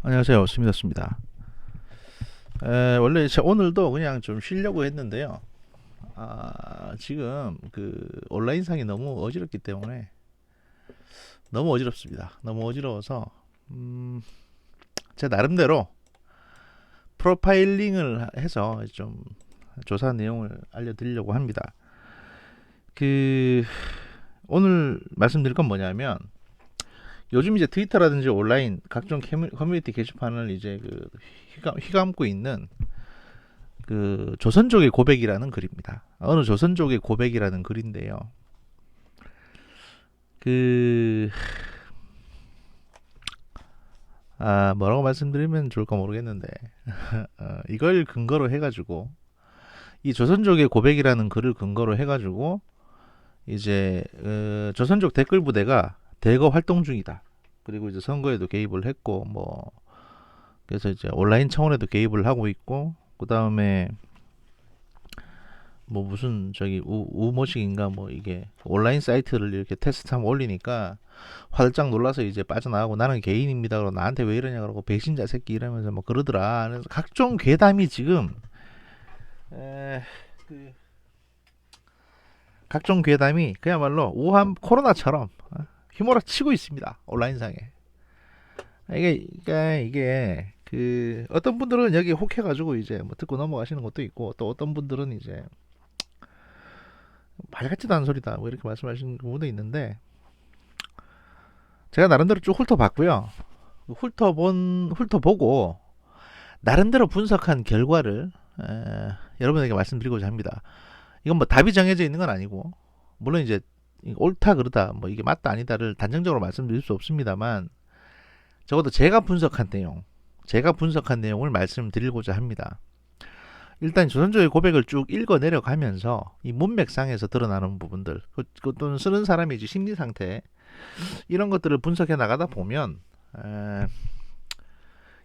안녕하세요. 스미더스입니다. 원래 오늘도 그냥 좀 쉬려고 했는데요. 지금 그 온라인상이 너무 어지럽기 때문에 너무 어지럽습니다. 너무 어지러워서 제 나름대로 프로파일링을 해서 좀 조사 내용을 알려드리려고 합니다. 그 오늘 말씀드릴 건 뭐냐면 요즘 이제 트위터라든지 온라인 각종 커뮤니티 게시판을 이제 휘감고 있는 그 조선족의 고백이라는 글입니다. 어느 조선족의 고백이라는 글인데요. 그 뭐라고 말씀드리면 좋을까 모르겠는데 이걸 근거로 해가지고 이 조선족의 고백이라는 글을 근거로 해가지고 이제 조선족 댓글 부대가 대거 활동 중이다. 그리고 이제 선거에도 개입을 했고 뭐 그래서 이제 온라인 차원에도 개입을 하고 있고 그 다음에 뭐 무슨 저기 우모식인가 뭐 이게 온라인 사이트를 이렇게 테스트 한번 올리니까 활짝 놀라서 이제 빠져나가고 나는 개인입니다. 그러고 나한테 왜 이러냐 그러고 배신자 새끼 이러면서 뭐 그러더라. 그래서 각종 괴담이 지금 에, 그 각종 괴담이 그야말로 우한 코로나처럼 휘몰아치고 있습니다. 온라인상에. 이게 그 어떤 분들은 여기 혹해가지고 이제 뭐 듣고 넘어가시는 것도 있고 또 어떤 분들은 이제 말 같지도 않은 소리다 뭐 이렇게 말씀하시는 분도 있는데 제가 나름대로 쭉 훑어봤고요. 훑어보고 나름대로 분석한 결과를 여러분에게 말씀드리고자 합니다. 이건 뭐 답이 정해져 있는 건 아니고 물론 이제 옳다 그르다 뭐 이게 맞다 아니다를 단정적으로 말씀드릴 수 없습니다만 적어도 제가 분석한 내용을 말씀드리고자 합니다. 일단 조선조의 고백을 쭉 읽어 내려가면서 이 문맥상에서 드러나는 부분들 또는 쓰는 사람의 이제 심리 상태 이런 것들을 분석해 나가다 보면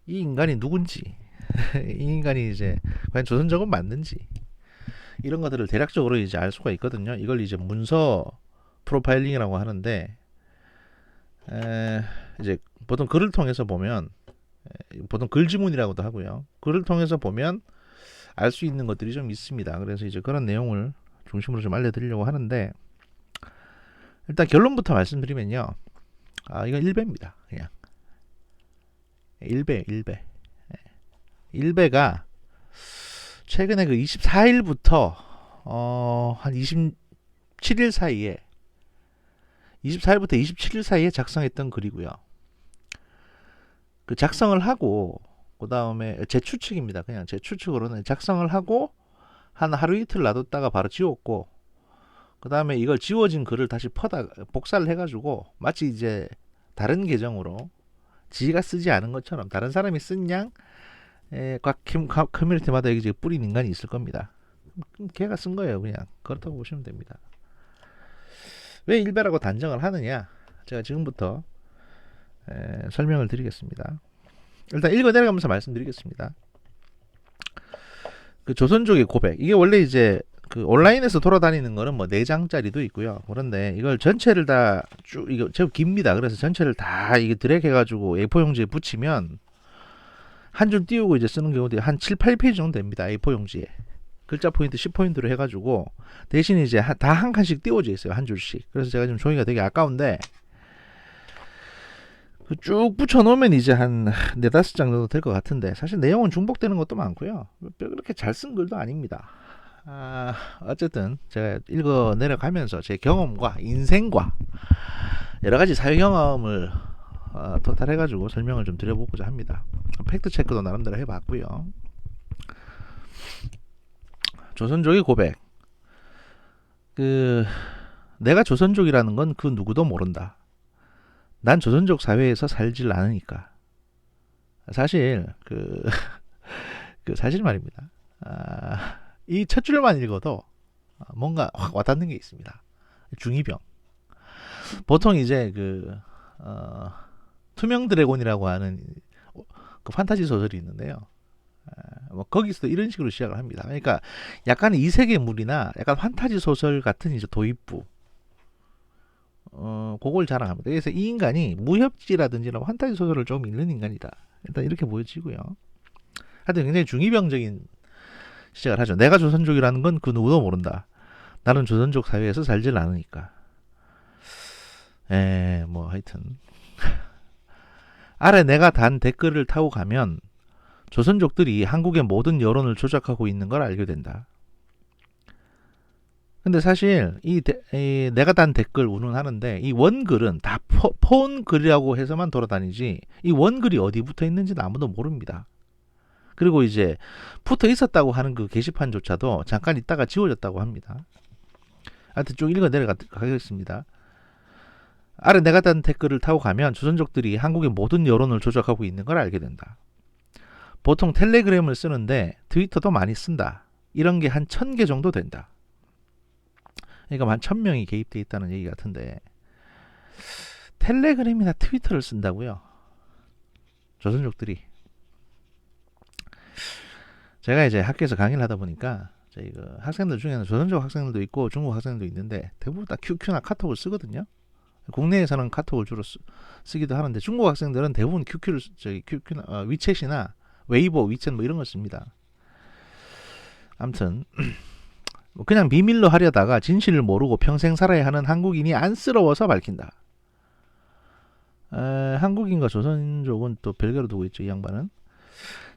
이 인간이 누군지 이 인간이 이제 과연 조선족은 맞는지 이런 것들을 대략적으로 이제 알 수가 있거든요. 이걸 이제 문서 프로파일링이라고 하는데 이제 보통 글을 통해서 보면 보통 글지문이라고도 하고요. 글을 통해서 보면 알 수 있는 것들이 좀 있습니다. 그래서 이제 그런 내용을 중심으로 좀 알려드리려고 하는데 일단 결론부터 말씀드리면요. 이건 1배입니다. 그냥 1배. 1배가 최근에 그 24일부터 한 27일 사이에 24일부터 27일 사이에 작성했던 글이고요. 그 작성을 하고 그 다음에 제 추측입니다. 그냥 제 추측으로는 작성을 하고 한 하루 이틀 놔뒀다가 바로 지웠고 그 다음에 이걸 지워진 글을 다시 복사를 해가지고 마치 이제 다른 계정으로 지가 쓰지 않은 것처럼 다른 사람이 쓴 양 각 커뮤니티마다 여기 뿌린 인간이 있을 겁니다. 걔가 쓴 거예요. 그냥 그렇다고 보시면 됩니다. 왜 일배라고 단정을 하느냐? 제가 지금부터 설명을 드리겠습니다. 일단 읽어 내려가면서 말씀드리겠습니다. 그 조선족의 고백 이게 원래 이제 그 온라인에서 돌아다니는 거는 뭐 4장짜리도 있고요. 그런데 이걸 전체를 다 쭉 이거 제법 깁니다. 그래서 전체를 다 이게 드래그 해가지고 A4 용지에 붙이면 한 줄 띄우고 이제 쓰는 경우도 한 7, 8페이지 정도 됩니다. A4 용지에 글자 포인트 10포인트로 해가지고 대신 이제 다 한 칸씩 띄워져 있어요. 한 줄씩. 그래서 제가 지금 종이가 되게 아까운데 쭉 붙여놓으면 이제 한 4-5장 정도 될 것 같은데 사실 내용은 중복되는 것도 많고요. 그렇게 잘 쓴 글도 아닙니다. 어쨌든 제가 읽어 내려가면서 제 경험과 인생과 여러 가지 사회 경험을 토탈해가지고 설명을 좀 드려보고자 합니다. 팩트 체크도 나름대로 해봤고요. 조선족의 고백. 내가 조선족이라는 건 그 누구도 모른다. 난 조선족 사회에서 살질 않으니까. 사실 사실 말입니다. 이 첫 줄만 읽어도 뭔가 확 와닿는 게 있습니다. 중이병. 보통 이제 투명 드래곤이라고 하는 그 판타지 소설이 있는데요. 뭐 거기서도 이런 식으로 시작을 합니다. 그러니까 약간 이세계물이나 약간 판타지 소설 같은 이제 도입부 그걸 자랑합니다. 그래서 이 인간이 무협지라든지 판타지 소설을 좀 읽는 인간이다. 일단 이렇게 보여지고요. 하여튼 굉장히 중이병적인 시작을 하죠. 내가 조선족이라는 건 그 누구도 모른다. 나는 조선족 사회에서 살질 않으니까. 뭐 하여튼 아래 내가 단 댓글을 타고 가면 조선족들이 한국의 모든 여론을 조작하고 있는 걸 알게 된다. 근데 사실 이 내가 단 댓글 운운하는데 이 원글은 다 폰글이라고 해서만 돌아다니지 이 원글이 어디 붙어 있는지는 아무도 모릅니다. 그리고 이제 붙어 있었다고 하는 그 게시판조차도 잠깐 있다가 지워졌다고 합니다. 하여튼 쭉 읽어 내려가겠습니다. 아래 내가 단 댓글을 타고 가면 조선족들이 한국의 모든 여론을 조작하고 있는 걸 알게 된다. 보통 텔레그램을 쓰는데 트위터도 많이 쓴다. 이런 게 한 1000개 정도 된다. 그러니까 한 1000명이 개입돼 있다는 얘기 같은데 텔레그램이나 트위터를 쓴다고요? 조선족들이. 제가 이제 학교에서 강의를 하다 보니까 저희 그 학생들 중에는 조선족 학생들도 있고 중국 학생들도 있는데 대부분 다 QQ나 카톡을 쓰거든요. 국내에서는 카톡을 주로 쓰기도 하는데 중국 학생들은 대부분 QQ나 위챗이나 웨이보, 위챗 뭐 이런 걸 씁니다. 아무튼 그냥 비밀로 하려다가 진실을 모르고 평생 살아야 하는 한국인이 안쓰러워서 밝힌다. 한국인과 조선족은 또 별개로 두고 있죠. 이 양반은.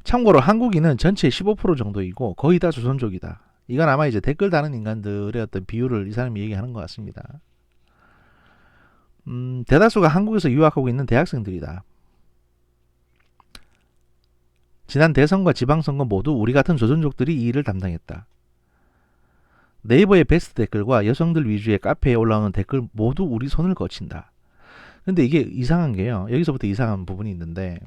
참고로 한국인은 전체의 15% 정도이고 거의 다 조선족이다. 이건 아마 이제 댓글 다는 인간들의 어떤 비율을 이 사람이 얘기하는 것 같습니다. 대다수가 한국에서 유학하고 있는 대학생들이다. 지난 대선과 지방선거 모두 우리 같은 조선족들이 이 일을 담당했다. 네이버의 베스트 댓글과 여성들 위주의 카페에 올라오는 댓글 모두 우리 손을 거친다. 근데 이게 이상한 게요. 여기서부터 이상한 부분이 있는데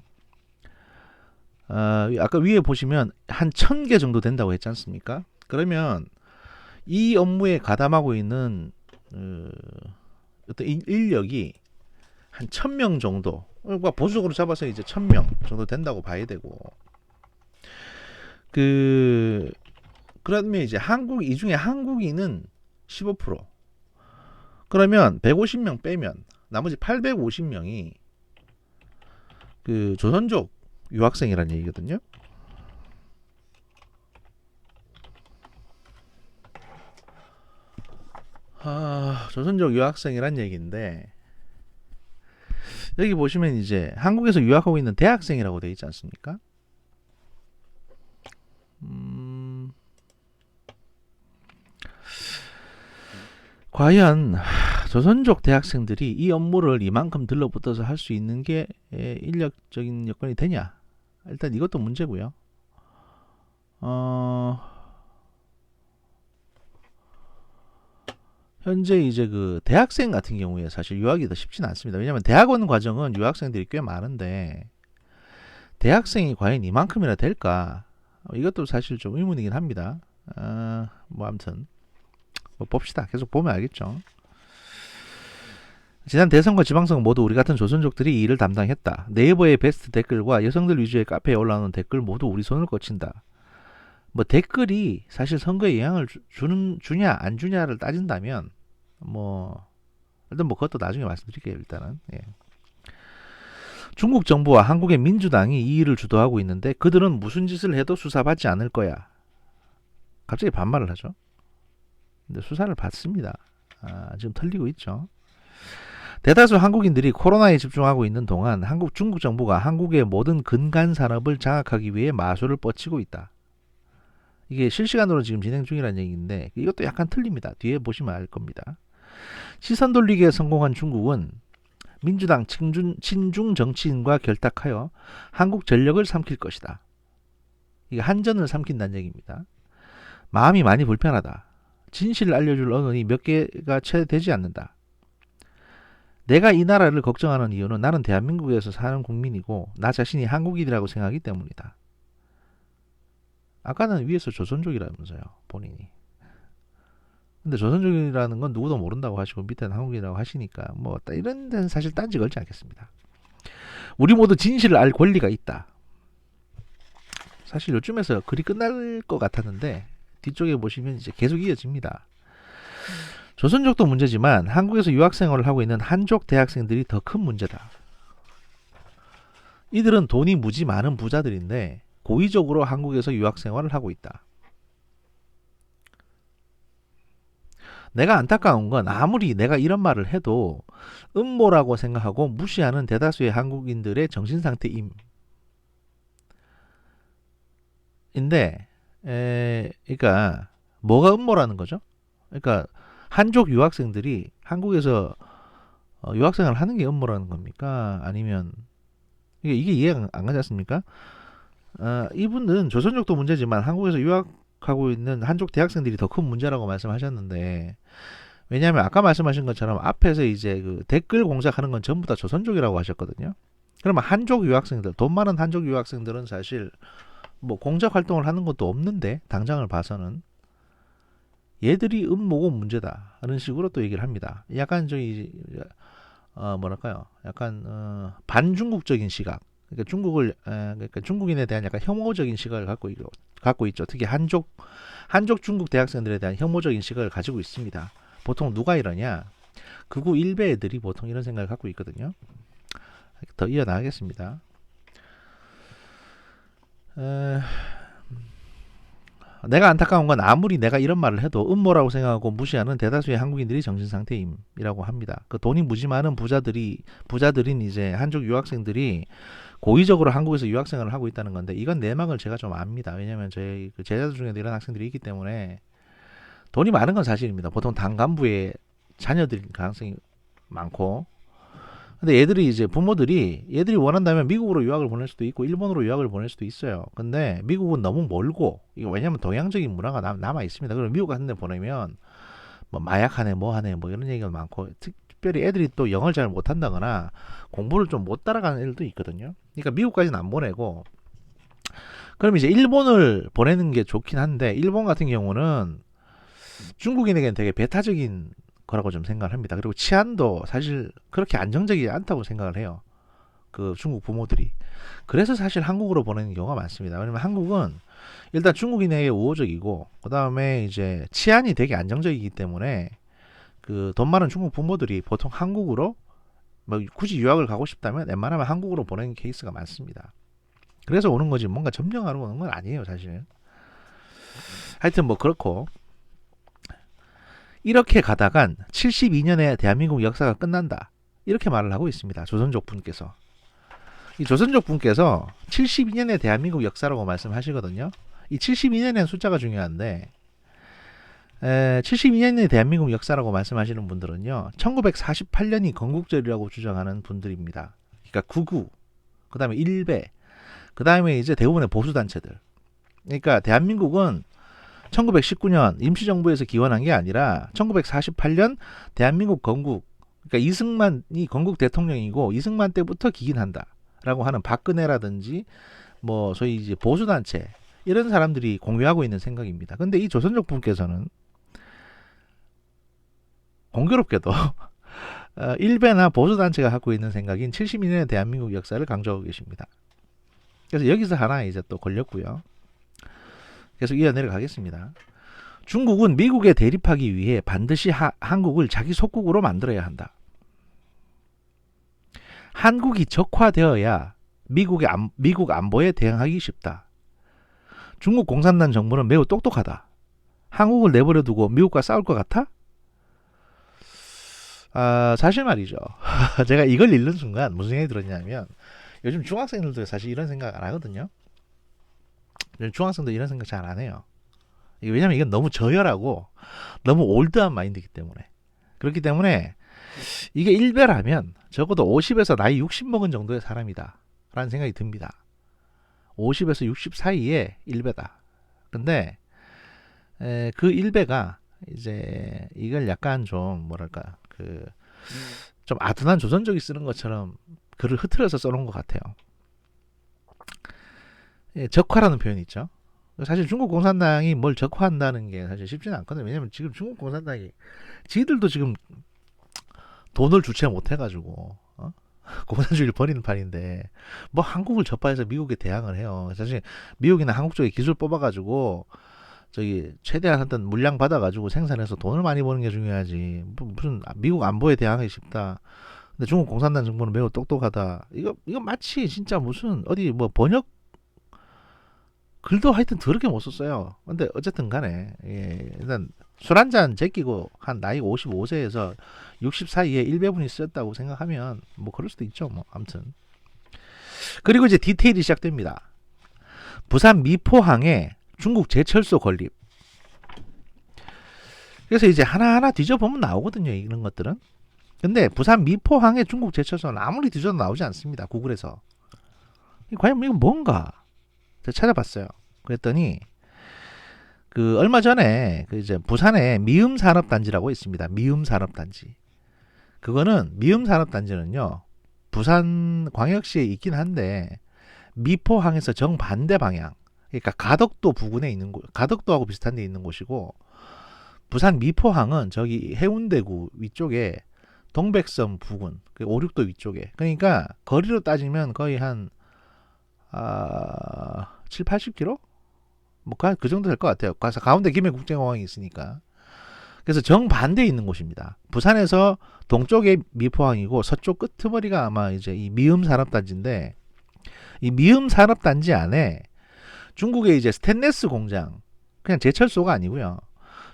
아까 위에 보시면 한 1000개 정도 된다고 했지 않습니까? 그러면 이 업무에 가담하고 있는 어떤 인력이 한 1000명 정도, 그러니까 보수적으로 잡아서 이제 1000명 정도 된다고 봐야 되고, 그러면 이제 이 중에 한국인은 15%. 그러면 150명 빼면 나머지 850명이 그 조선족 유학생이라는 얘기거든요. 조선족 유학생이란 얘기인데 여기 보시면 이제 한국에서 유학하고 있는 대학생이라고 되어 있지 않습니까? 과연 조선족 대학생들이 이 업무를 이만큼 들러붙어서 할 수 있는 게 인력적인 여건이 되냐? 일단 이것도 문제고요. 현재 이제 그 대학생 같은 경우에 사실 유학이 더 쉽지는 않습니다. 왜냐하면 대학원 과정은 유학생들이 꽤 많은데 대학생이 과연 이만큼이나 될까? 이것도 사실 좀 의문이긴 합니다. 뭐 아무튼 뭐 봅시다. 계속 보면 알겠죠. 지난 대선과 지방선거 모두 우리 같은 조선족들이 이 일을 담당했다. 네이버의 베스트 댓글과 여성들 위주의 카페에 올라오는 댓글 모두 우리 손을 거친다. 뭐 댓글이 사실 선거에 영향을 주냐 안 주냐를 따진다면 일단 그것도 나중에 말씀드릴게요. 일단은 중국 정부와 한국의 민주당이 이 일을 주도하고 있는데 그들은 무슨 짓을 해도 수사받지 않을 거야. 갑자기 반말을 하죠. 근데 수사를 받습니다. 지금 털리고 있죠. 대다수 한국인들이 코로나에 집중하고 있는 동안 중국 정부가 한국의 모든 근간 산업을 장악하기 위해 마술을 뻗치고 있다. 이게 실시간으로 지금 진행 중이라는 얘기인데 이것도 약간 틀립니다. 뒤에 보시면 알 겁니다. 시선 돌리기에 성공한 중국은 민주당 친중 정치인과 결탁하여 한국 전력을 삼킬 것이다. 이게 한전을 삼킨다는 얘기입니다. 마음이 많이 불편하다. 진실을 알려줄 언론이 몇 개가 채 되지 않는다. 내가 이 나라를 걱정하는 이유는 나는 대한민국에서 사는 국민이고 나 자신이 한국인이라고 생각하기 때문이다. 아까는 위에서 조선족이라면서요, 본인이. 근데 조선족이라는 건 누구도 모른다고 하시고 밑에는 한국인이라고 하시니까 이런 데는 사실 딴지 걸지 않겠습니다. 우리 모두 진실을 알 권리가 있다. 사실 요즘에서 글이 끝날 것 같았는데 뒤쪽에 보시면 이제 계속 이어집니다. 조선족도 문제지만 한국에서 유학생활을 하고 있는 한족 대학생들이 더 큰 문제다. 이들은 돈이 무지 많은 부자들인데 고의적으로 한국에서 유학 생활을 하고 있다. 내가 안타까운 건 아무리 내가 이런 말을 해도 음모라고 생각하고 무시하는 대다수의 한국인들의 정신상태임. 인데, 그러니까 뭐가 음모라는 거죠? 그러니까 한족 유학생들이 한국에서 유학생활을 하는 게 음모라는 겁니까? 아니면 이게 이해가 안 가지 않습니까? 이분은 조선족도 문제지만 한국에서 유학하고 있는 한족 대학생들이 더 큰 문제라고 말씀하셨는데, 왜냐하면 아까 말씀하신 것처럼 앞에서 이제 그 댓글 공작하는 건 전부 다 조선족이라고 하셨거든요. 그러면 한족 유학생들, 돈 많은 한족 유학생들은 사실 뭐 공작 활동을 하는 것도 없는데 당장을 봐서는 얘들이 음모고 문제다 하는 식으로 또 얘기를 합니다. 약간 저기 뭐랄까요? 약간 반중국적인 시각. 그러니까 그러니까 중국인에 대한 약간 혐오적인 시각을 갖고 있죠. 특히 한족 중국 대학생들에 대한 혐오적인 시각을 가지고 있습니다. 보통 누가 이러냐? 극우 일베 애들이 보통 이런 생각을 갖고 있거든요. 더 이어나가겠습니다. 내가 안타까운 건 아무리 내가 이런 말을 해도 음모라고 생각하고 무시하는 대다수의 한국인들이 정신상태임이라고 합니다. 그 돈이 무지 많은 부자들인 이제 한족 유학생들이 고의적으로 한국에서 유학생활을 하고 있다는 건데, 이건 내막을 제가 좀 압니다. 왜냐하면 저희 그 제자들 중에도 이런 학생들이 있기 때문에. 돈이 많은 건 사실입니다. 보통 당 간부의 자녀들인 가능성이 많고, 근데 얘들이 이제 부모들이 얘들이 원한다면 미국으로 유학을 보낼 수도 있고 일본으로 유학을 보낼 수도 있어요. 근데 미국은 너무 멀고, 이거 왜냐면 동양적인 문화가 남아 있습니다. 그럼 미국 같은 데 보내면 뭐 마약하네 뭐 하네 뭐 이런 얘기가 많고, 특별히 애들이 또 영어를 잘 못한다거나 공부를 좀 못 따라가는 애들도 있거든요. 그러니까 미국까지는 안 보내고, 그럼 이제 일본을 보내는 게 좋긴 한데, 일본 같은 경우는 중국인에게는 되게 배타적인 거라고 좀 생각을 합니다. 그리고 치안도 사실 그렇게 안정적이지 않다고 생각을 해요. 그 중국 부모들이. 그래서 사실 한국으로 보내는 경우가 많습니다. 왜냐면 한국은 일단 중국인에게 우호적이고, 그 다음에 이제 치안이 되게 안정적이기 때문에 그 돈 많은 중국 부모들이 보통 한국으로 뭐 굳이 유학을 가고 싶다면 웬만하면 한국으로 보내는 케이스가 많습니다. 그래서 오는 거지 뭔가 점령하러 오는 건 아니에요, 사실. 하여튼 뭐 그렇고, 이렇게 가다간 72년에 대한민국 역사가 끝난다. 이렇게 말을 하고 있습니다. 조선족 분께서. 이 조선족 분께서 72년에 대한민국 역사라고 말씀하시거든요. 이 72년의 숫자가 중요한데, 72년의 대한민국 역사라고 말씀하시는 분들은요, 1948년이 건국절이라고 주장하는 분들입니다. 그러니까 구구, 그 다음에 일베, 그 다음에 이제 대부분의 보수단체들. 그러니까 대한민국은 1919년 임시정부에서 기원한 게 아니라 1948년 대한민국 건국, 그러니까 이승만이 건국 대통령이고 이승만 때부터 기인한다라고 하는 박근혜라든지 뭐 소위 이제 보수단체 이런 사람들이 공유하고 있는 생각입니다. 근데 이 조선족 분께서는 공교롭게도 일베나 보수단체가 갖고 있는 생각인 72년의 대한민국 역사를 강조하고 계십니다. 그래서 여기서 하나 이제 또 걸렸고요. 계속 이어 내려가겠습니다. 중국은 미국에 대립하기 위해 반드시 한국을 자기 속국으로 만들어야 한다. 한국이 적화되어야 미국 안보에 대응하기 쉽다. 중국 공산당 정부는 매우 똑똑하다. 한국을 내버려 두고 미국과 싸울 것 같아? 사실 말이죠. 제가 이걸 읽는 순간 무슨 생각이 들었냐면, 요즘 중학생들도 사실 이런 생각 안 하거든요. 중학생도 이런 생각 잘 안 해요. 왜냐면 이건 너무 저열하고 너무 올드한 마인드이기 때문에. 그렇기 때문에 이게 일베라면 적어도 50에서 나이 60 먹은 정도의 사람이다 라는 생각이 듭니다. 50에서 60 사이에 일베다. 근데 그 일베가 이제 이걸 약간 좀 뭐랄까 그 좀 아둔한 조선족이 쓰는 것처럼 글을 흐트려서 써놓은 것 같아요. 적화라는 표현이 있죠. 사실 중국 공산당이 뭘 적화한다는 게 사실 쉽지는 않거든요. 왜냐면 지금 중국 공산당이 지들도 지금 돈을 주체 못해가지고 공산주의를 버리는 판인데 뭐 한국을 적화해서 미국에 대항을 해요. 사실 미국이나 한국 쪽에 기술 뽑아가지고 저기 최대한 어떤 물량 받아가지고 생산해서 돈을 많이 버는 게 중요하지. 무슨 미국 안보에 대항하기 쉽다. 근데 중국 공산당 정부는 매우 똑똑하다. 이거 마치 진짜 무슨 어디 뭐 번역 글도 하여튼 더럽게 못 썼어요. 근데 어쨌든 간에 예, 일단 술 한 잔 제끼고 한 나이 55세에서 60 사이에 일배분이 쓰였다고 생각하면 뭐 그럴 수도 있죠. 뭐 아무튼. 그리고 이제 디테일이 시작됩니다. 부산 미포항에 중국 제철소 건립. 그래서 이제 하나하나 뒤져보면 나오거든요. 이런 것들은. 근데 부산 미포항에 중국 제철소는 아무리 뒤져도 나오지 않습니다. 구글에서. 과연 이건 뭔가? 제가 찾아봤어요. 그랬더니 그 얼마 전에 그 이제 부산에 미음 산업단지라고 있습니다. 미음 산업단지. 그거는 미음 산업단지는요. 부산 광역시에 있긴 한데 미포항에서 정반대 방향. 그러니까 가덕도 부근에 있는 곳, 가덕도하고 비슷한 데 있는 곳이고 부산 미포항은 저기 해운대구 위쪽에 동백섬 부근, 5, 6도 위쪽에. 그러니까 거리로 따지면 거의 한 7, 80km? 뭐 그 정도 될 것 같아요. 가서 가운데 김해국제공항이 있으니까. 그래서 정반대에 있는 곳입니다. 부산에서 동쪽에 미포항이고 서쪽 끄트머리가 아마 이제 이 미음 산업단지인데 이 미음 산업단지 안에 중국의 이제 스테인리스 공장, 그냥 제철소가 아니고요.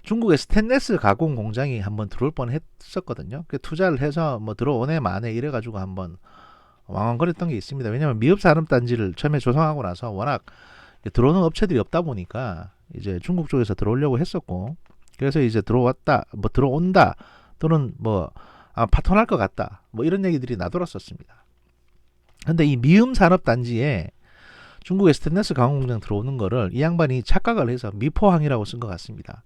중국의 스테인리스 가공 공장이 한번 들어올 뻔 했었거든요. 그 투자를 해서 뭐 들어오네 마네 이래가지고 한번 왕왕거렸던 게 있습니다. 왜냐하면 미흡 산업단지를 처음에 조성하고 나서 워낙 들어오는 업체들이 없다 보니까 이제 중국 쪽에서 들어오려고 했었고, 그래서 이제 들어왔다, 뭐 들어온다, 또는 뭐 파토날 것 같다, 뭐 이런 얘기들이 나돌았었습니다. 근데 이 미음 산업단지에 중국의 스테인리스 가공 공장 들어오는 거를 이 양반이 착각을 해서 미포항이라고 쓴 것 같습니다.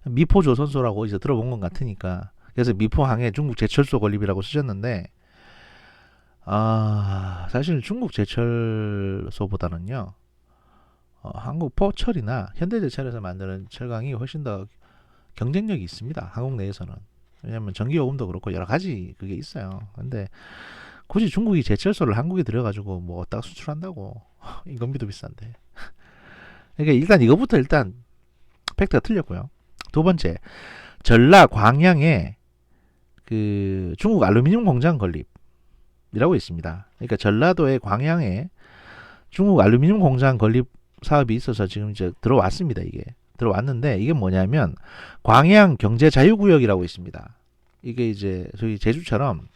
미포조선소라고 이제 들어본 것 같으니까. 그래서 미포항에 중국 제철소 건립이라고 쓰셨는데 사실 중국 제철소보다는요 한국 포철이나 현대제철에서 만드는 철강이 훨씬 더 경쟁력이 있습니다. 한국 내에서는. 왜냐하면 전기요금도 그렇고 여러 가지 그게 있어요. 근데 굳이 중국이 제철소를 한국에 들여가지고 뭐 어디다가 수출한다고. 인건비도 비싼데. 그러니까 일단 이거부터 일단 팩트가 틀렸고요. 두 번째, 전라 광양에 그 중국 알루미늄 공장 건립이라고 있습니다. 그러니까 전라도의 광양에 중국 알루미늄 공장 건립 사업이 있어서 지금 이제 들어왔습니다. 이게 들어왔는데 이게 뭐냐면 광양 경제 자유구역이라고 있습니다. 이게 이제 저희 제주처럼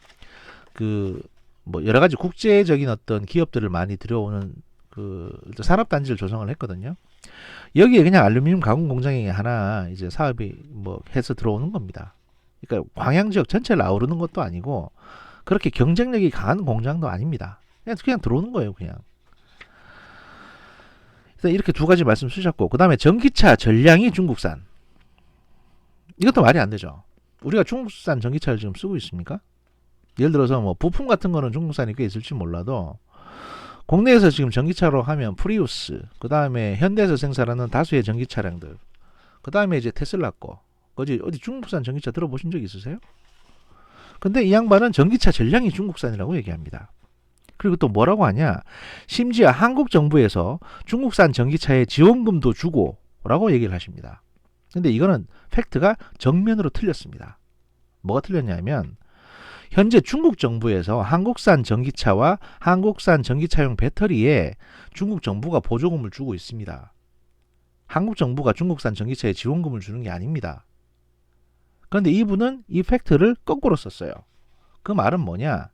그 뭐 여러 가지 국제적인 어떤 기업들을 많이 들여오는 그 산업단지를 조성을 했거든요. 여기에 그냥 알루미늄 가공 공장이 하나 이제 사업이 뭐 해서 들어오는 겁니다. 그러니까 광양 지역 전체를 아우르는 것도 아니고 그렇게 경쟁력이 강한 공장도 아닙니다. 그냥 들어오는 거예요, 그냥. 일단 이렇게 두 가지 말씀 주셨고, 그 다음에 전기차 전량이 중국산. 이것도 말이 안 되죠. 우리가 중국산 전기차를 지금 쓰고 있습니까? 예를 들어서 뭐 부품 같은 거는 중국산이 꽤 있을지 몰라도 국내에서 지금 전기차로 하면 프리우스, 그 다음에 현대에서 생산하는 다수의 전기 차량들, 그 다음에 이제 테슬라 거, 어디 중국산 전기차 들어보신 적 있으세요? 근데 이 양반은 전기차 전량이 중국산이라고 얘기합니다. 그리고 또 뭐라고 하냐? 심지어 한국 정부에서 중국산 전기차에 지원금도 주고 라고 얘기를 하십니다. 근데 이거는 팩트가 정면으로 틀렸습니다. 뭐가 틀렸냐면 현재 중국 정부에서 한국산 전기차와 한국산 전기차용 배터리에 중국 정부가 보조금을 주고 있습니다. 한국 정부가 중국산 전기차에 지원금을 주는 게 아닙니다. 그런데 이분은 이 팩트를 거꾸로 썼어요. 그 말은 뭐냐?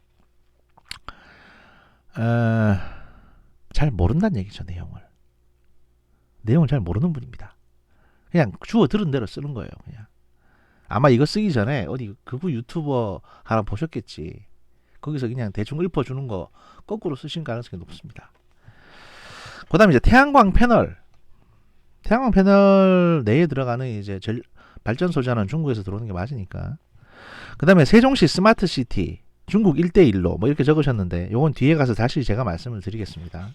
잘 모른다는 얘기죠. 내용을 잘 모르는 분입니다. 그냥 주워 들은 대로 쓰는 거예요. 그냥. 아마 이거 쓰기 전에 어디 극우 유튜버 하나 보셨겠지. 거기서 그냥 대충 읊어주는 거 거꾸로 쓰신 가능성이 높습니다. 그 다음에 이제 태양광 패널 내에 들어가는 이제 발전소자는 중국에서 들어오는 게 맞으니까. 그 다음에 세종시 스마트시티 중국 1대1로 뭐 이렇게 적으셨는데 요건 뒤에 가서 다시 제가 말씀을 드리겠습니다.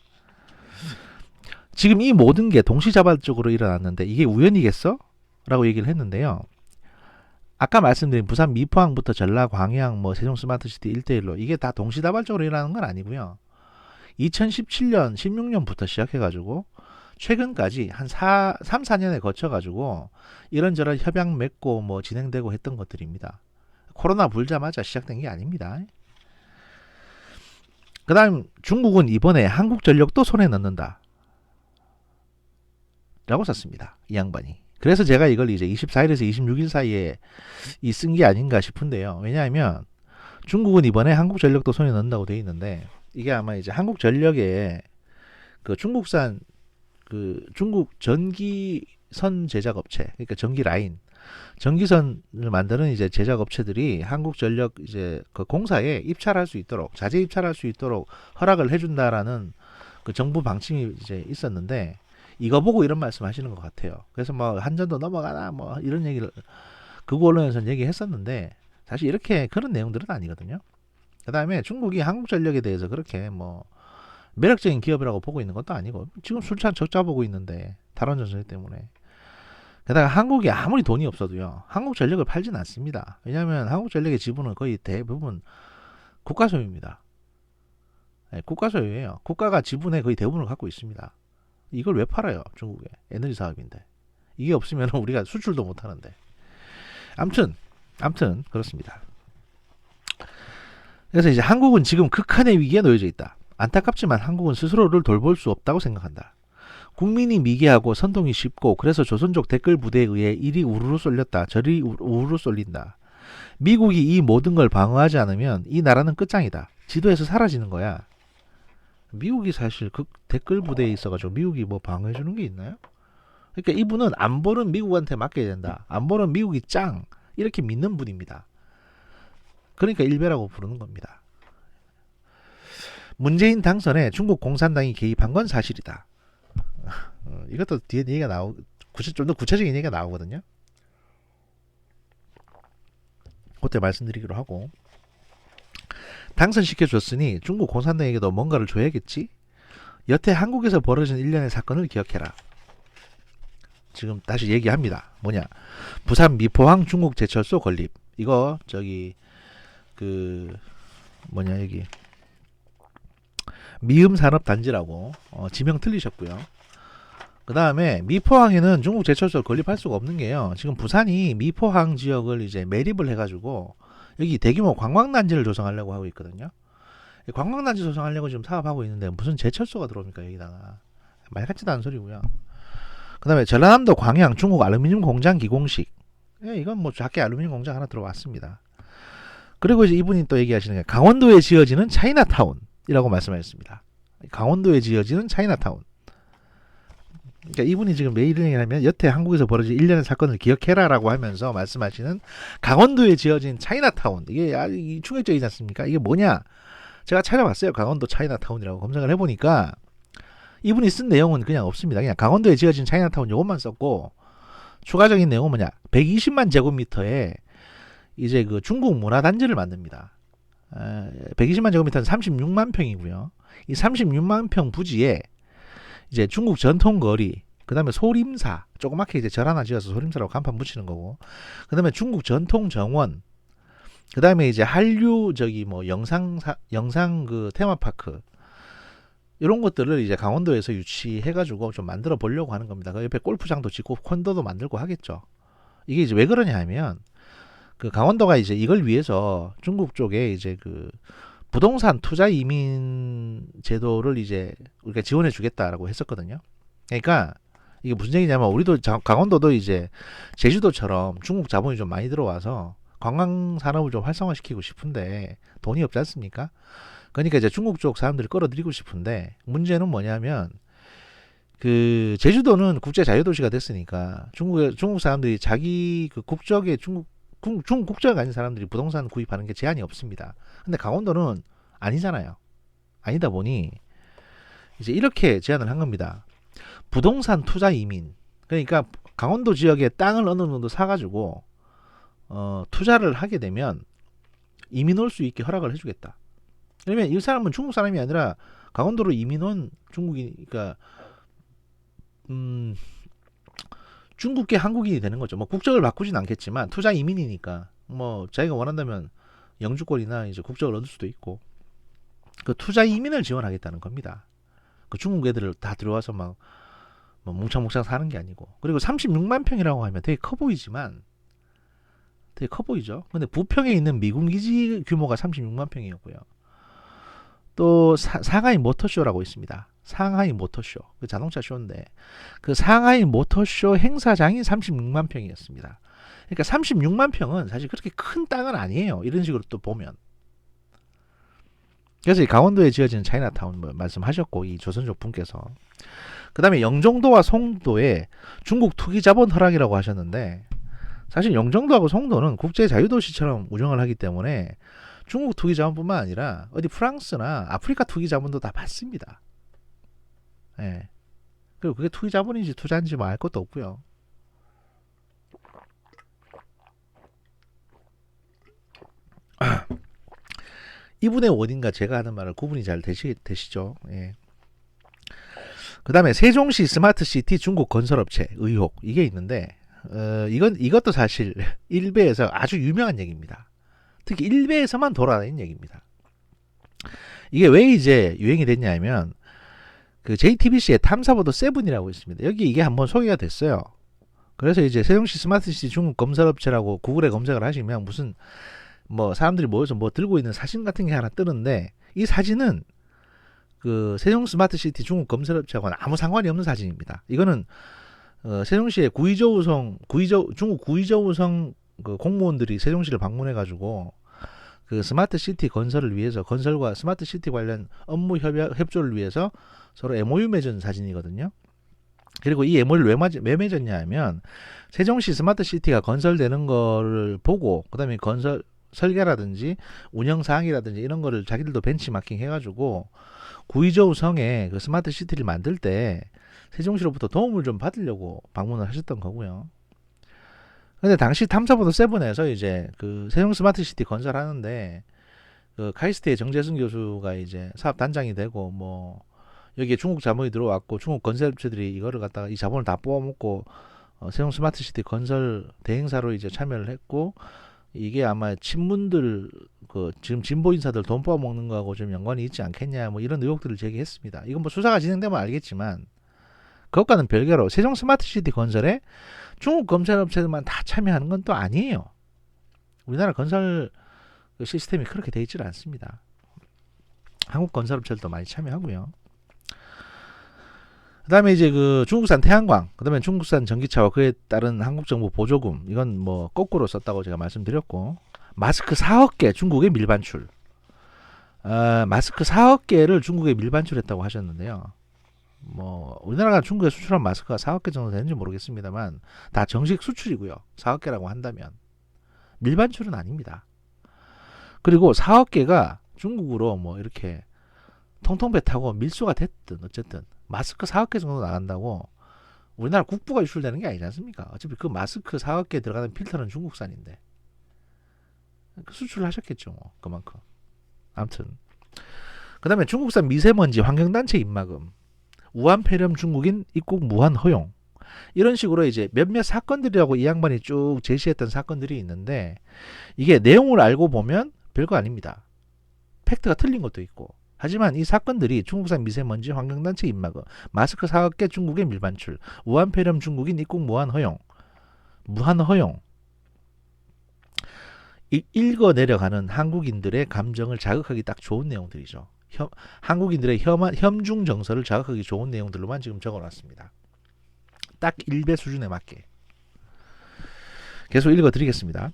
지금 이 모든 게 동시자발적으로 일어났는데 이게 우연이겠어? 라고 얘기를 했는데요. 아까 말씀드린 부산 미포항부터 전라 광양 뭐 세종 스마트시티 1대1로 이게 다 동시다발적으로 일어나는 건 아니고요. 2017년 16년부터 시작해가지고 최근까지 한 3, 4년에 거쳐가지고 이런저런 협약 맺고 뭐 진행되고 했던 것들입니다. 코로나 불자마자 시작된 게 아닙니다. 그다음 중국은 이번에 한국전력도 손에 넣는다 라고 썼습니다. 이 양반이. 그래서 제가 이걸 이제 24일에서 26일 사이에 쓴 게 아닌가 싶은데요. 왜냐하면 중국은 이번에 한국전력도 손에 넣는다고 돼 있는데, 이게 아마 이제 한국전력의 그 중국산 그 중국 전기선 제작 업체, 그러니까 전기 라인, 전기선을 만드는 이제 제작 업체들이 한국전력 이제 그 공사에 입찰할 수 있도록, 자재 입찰할 수 있도록 허락을 해준다라는 그 정부 방침이 이제 있었는데, 이거 보고 이런 말씀 하시는 것 같아요. 그래서 뭐 한전도 넘어가나 뭐 이런 얘기를 극우 언론에서는 얘기했었는데, 사실 이렇게 그런 내용들은 아니거든요. 그 다음에 중국이 한국전력에 대해서 그렇게 뭐 매력적인 기업이라고 보고 있는 것도 아니고, 지금 술찬 적자 보고 있는데, 탈원전선 때문에. 게다가 한국이 아무리 돈이 없어도요, 한국전력을 팔진 않습니다. 왜냐하면 한국전력의 지분은 거의 대부분 국가 소유입니다. 네, 국가 소유예요. 국가가 지분의 거의 대부분을 갖고 있습니다. 이걸 왜 팔아요? 중국에. 에너지 사업인데. 이게 없으면 우리가 수출도 못 하는데. 암튼 그렇습니다. 그래서 이제 한국은 지금 극한의 위기에 놓여져 있다. 안타깝지만 한국은 스스로를 돌볼 수 없다고 생각한다. 국민이 미개하고 선동이 쉽고, 그래서 조선족 댓글 부대에 의해 이리 우르르 쏠렸다, 저리 우르르 쏠린다. 미국이 이 모든 걸 방어하지 않으면 이 나라는 끝장이다. 지도에서 사라지는 거야. 미국이 사실 그 댓글 부대에 있어가지고 미국이 뭐 방어해주는 게 있나요? 그러니까 이분은 안보는 미국한테 맡겨야 된다. 안보는 미국이 짱, 이렇게 믿는 분입니다. 그러니까 일베라고 부르는 겁니다. 문재인 당선에 중국 공산당이 개입한 건 사실이다. 이것도 뒤에 얘기가 좀 더 구체적인 얘기가 나오거든요. 그때 말씀드리기로 하고, 당선시켜줬으니 중국 공산당에게도 뭔가를 줘야겠지. 여태 한국에서 벌어진 일련의 사건을 기억해라. 지금 다시 얘기합니다. 뭐냐, 부산 미포항 중국 제철소 건립. 이거 저기 그 뭐냐, 여기 미음산업단지라고 지명 틀리셨고요. 그 다음에 미포항에는 중국 제철소를 건립할 수가 없는 게요, 지금 부산이 미포항 지역을 이제 매립을 해가지고 여기 대규모 관광단지를 조성하려고 하고 있거든요. 관광단지 조성하려고 지금 사업하고 있는데 무슨 제철소가 들어옵니까 여기다가. 말 같지도 않은 소리고요. 그 다음에 전라남도 광양 중국 알루미늄 공장 기공식. 이건 뭐 작게 알루미늄 공장 하나 들어왔습니다. 그리고 이제 이분이 또 얘기하시는 게 강원도에 지어지는 차이나타운이라고 말씀하셨습니다. 강원도에 지어지는 차이나타운. 그러니까 이분이 지금 왜 이런 얘기를 하면, 여태 한국에서 벌어진 일련의 사건을 기억해라라고 하면서 말씀하시는 강원도에 지어진 차이나타운. 이게 충격적이지 않습니까? 이게 뭐냐? 제가 찾아봤어요. 강원도 차이나타운이라고 검색을 해보니까 이분이 쓴 내용은 그냥 없습니다. 그냥 강원도에 지어진 차이나타운 요것만 썼고, 추가적인 내용은 뭐냐, 120만 제곱미터에 이제 그 중국 문화단지를 만듭니다. 120만 제곱미터는 36만 평이고요. 이 36만 평 부지에 이제 중국 전통거리, 그 다음에 소림사, 조그맣게 이제 절 하나 지어서 소림사라고 간판 붙이는 거고, 그 다음에 중국 전통 정원, 그 다음에 이제 한류 저기 뭐 영상 그 테마파크, 이런 것들을 이제 강원도에서 유치해가지고 좀 만들어 보려고 하는 겁니다. 그 옆에 골프장도 짓고 콘도도 만들고 하겠죠. 이게 이제 왜 그러냐 하면, 그 강원도가 이제 이걸 위해서 중국 쪽에 이제 그 부동산 투자 이민 제도를 이제 우리가 지원해 주겠다라고 했었거든요. 그러니까 이게 무슨 얘기냐면, 우리도 강원도도 이제 제주도처럼 중국 자본이 좀 많이 들어와서 관광 산업을 좀 활성화시키고 싶은데 돈이 없지 않습니까? 그러니까 이제 중국 쪽 사람들을 끌어들이고 싶은데, 문제는 뭐냐면, 그 제주도는 국제 자유도시가 됐으니까 중국 사람들이 자기 그 국적의 중국 국적이 아닌 사람들이 부동산 구입하는 게 제한이 없습니다. 근데 강원도는 아니잖아요. 아니다 보니 이제 이렇게 제안을 한 겁니다. 부동산 투자 이민. 그러니까 강원도 지역에 땅을 어느 정도 사가지고 투자를 하게 되면 이민 올 수 있게 허락을 해주겠다. 그러면 이 사람은 중국 사람이 아니라 강원도로 이민 온 중국이니까 중국계 한국인이 되는 거죠. 뭐 국적을 바꾸진 않겠지만 투자 이민이니까 뭐 자기가 원한다면 영주권이나 이제 국적을 얻을 수도 있고, 그 투자 이민을 지원하겠다는 겁니다. 그 중국 애들을 다 들어와서 막 뭐 뭉창뭉창 사는 게 아니고. 그리고 36만 평이라고 하면 되게 커 보이지만, 되게 커 보이죠. 근데 부평에 있는 미군 기지 규모가 36만 평이었고요. 또 상하이 모터쇼라고 있습니다. 상하이 모터쇼, 그 자동차 쇼인데 그 상하이 모터쇼 행사장이 36만 평이었습니다. 그러니까 36만 평은 사실 그렇게 큰 땅은 아니에요. 이런 식으로 또 보면. 그래서 이 강원도에 지어진 차이나타운 뭐 말씀하셨고, 이 조선족 분께서. 그 다음에 영종도와 송도에 중국 투기 자본 허락이라고 하셨는데, 사실 영종도하고 송도는 국제 자유도시처럼 운영을 하기 때문에 중국 투기 자본뿐만 아니라 어디 프랑스나 아프리카 투기 자본도 다 받습니다. 예. 그리고 그게 투기 자본인지 투자인지 뭐 알 것도 없고요. 이분의 원인과 제가 하는 말을 구분이 잘 되시죠? 예. 그 다음에 세종시 스마트시티 중국 건설업체 의혹, 이게 있는데, 이것도 사실 일베에서 아주 유명한 얘기입니다. 특히 일베에서만 돌아다니는 얘기입니다. 이게 왜 이제 유행이 됐냐면, 그 JTBC의 탐사보도 세븐이라고 있습니다. 여기 이게 한번 소개가 됐어요. 그래서 이제 세종시 스마트시티 중국 건설업체라고 구글에 검색을 하시면 무슨 뭐 사람들이 모여서 뭐 들고 있는 사진 같은 게 하나 뜨는데, 이 사진은 그 세종 스마트시티 중국 건설업체하고는 아무 상관이 없는 사진입니다. 이거는 세종시의 중국 구이저우성 그 공무원들이 세종시를 방문해가지고 그 스마트시티 건설을 위해서, 건설과 스마트시티 관련 업무 협조를 위해서 서로 MOU 맺은 사진이거든요. 그리고 이 MOU를 왜 맺었냐 하면, 세종시 스마트시티가 건설되는 거를 보고, 그 다음에 건설 설계라든지 운영 사항이라든지 이런 거를 자기들도 벤치마킹 해가지고 구이저우 성에 그 스마트 시티를 만들 때 세종시로부터 도움을 좀 받으려고 방문을 하셨던 거고요. 근데 당시 탐사보도 세븐에서 이제 그 세종 스마트 시티 건설하는데, 그 카이스트의 정재승 교수가 이제 사업 단장이 되고, 뭐 여기에 중국 자본이 들어왔고 중국 건설업체들이 이거를 갖다가 이 자본을 다 뽑아먹고 세종 스마트 시티 건설 대행사로 이제 참여를 했고, 이게 아마 친문들 그 지금 진보 인사들 돈 뽑아 먹는 거하고 좀 연관이 있지 않겠냐, 뭐 이런 의혹들을 제기했습니다. 이건 뭐 수사가 진행되면 알겠지만, 그것과는 별개로 세종 스마트시티 건설에 중국 건설업체들만 다 참여하는 건 또 아니에요. 우리나라 건설 시스템이 그렇게 돼 있지는 않습니다. 한국 건설업체들도 많이 참여하고요. 그 다음에 이제 그 중국산 태양광, 그 다음에 중국산 전기차와 그에 따른 한국정부 보조금, 이건 뭐 거꾸로 썼다고 제가 말씀드렸고, 마스크 4억 개 중국에 밀반출. 마스크 4억 개를 중국에 밀반출했다고 하셨는데요. 뭐 우리나라가 중국에 수출한 마스크가 4억 개 정도 되는지 모르겠습니다만, 다 정식 수출이고요. 4억 개라고 한다면 밀반출은 아닙니다. 그리고 4억 개가 중국으로 뭐 이렇게 통통배 타고 밀수가 됐든 어쨌든 마스크 4억 개 정도 나간다고 우리나라 국부가 유출되는 게 아니지 않습니까? 어차피 그 마스크 4억 개 들어가는 필터는 중국산인데 수출을 하셨겠죠, 뭐 그만큼. 아무튼 그 다음에 중국산 미세먼지 환경단체 입막음, 우한 폐렴 중국인 입국 무한 허용, 이런 식으로 이제 몇몇 사건들이라고 이 양반이 쭉 제시했던 사건들이 있는데, 이게 내용을 알고 보면 별거 아닙니다. 팩트가 틀린 것도 있고. 하지만 이 사건들이 중국산 미세먼지 환경단체 입막음, 마스크 4억 개 중국의 밀반출, 우한 폐렴 중국인 입국 무한 허용, 읽어 내려가는 한국인들의 감정을 자극하기 딱 좋은 내용들이죠. 한국인들의 혐중 정서를 자극하기 좋은 내용들로만 지금 적어놨습니다. 딱 1배 수준에 맞게. 계속 읽어드리겠습니다.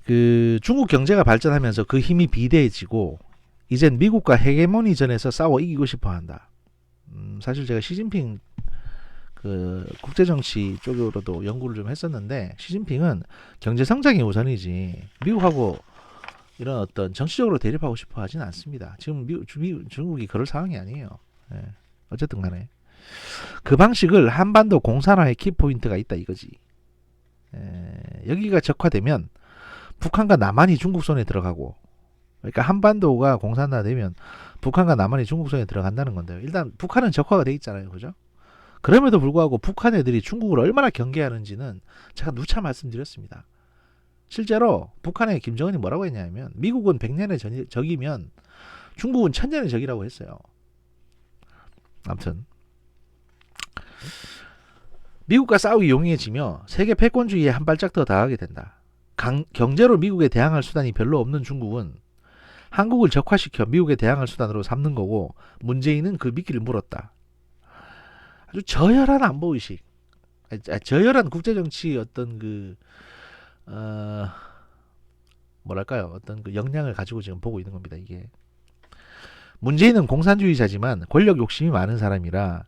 그 중국 경제가 발전하면서 그 힘이 비대해지고 이젠 미국과 헤게모니전에서 싸워 이기고 싶어한다. 사실 제가 시진핑 그 국제정치 쪽으로도 연구를 좀 했었는데, 시진핑은 경제 성장이 우선이지 미국하고 이런 어떤 정치적으로 대립하고 싶어 하진 않습니다. 지금 중국이 그럴 상황이 아니에요. 예. 어쨌든 간에 그 방식을 한반도 공산화의 키포인트가 있다 이거지. 여기가 적화되면 북한과 남한이 중국 손에 들어가고, 그러니까 한반도가 공산화되면 북한과 남한이 중국 손에 들어간다는 건데요. 일단 북한은 적화가 돼 있잖아요, 그죠? 그럼에도 불구하고 북한 애들이 중국을 얼마나 경계하는지는 제가 누차 말씀드렸습니다. 실제로 북한의 김정은이 뭐라고 했냐면, 미국은 100년의 적이면 중국은 1000년의 적이라고 했어요. 아무튼 미국과 싸우기 용이해지며 세계 패권주의에 한 발짝 더 다가가게 된다. 경제로 미국에 대항할 수단이 별로 없는 중국은 한국을 적화시켜 미국에 대항할 수단으로 삼는 거고 문재인은 그 미끼를 물었다. 아주 저열한 안보의식, 저열한 국제정치 어떤 그 뭐랄까요, 어떤 그 역량을 가지고 지금 보고 있는 겁니다. 이게 문재인은 공산주의자지만 권력 욕심이 많은 사람이라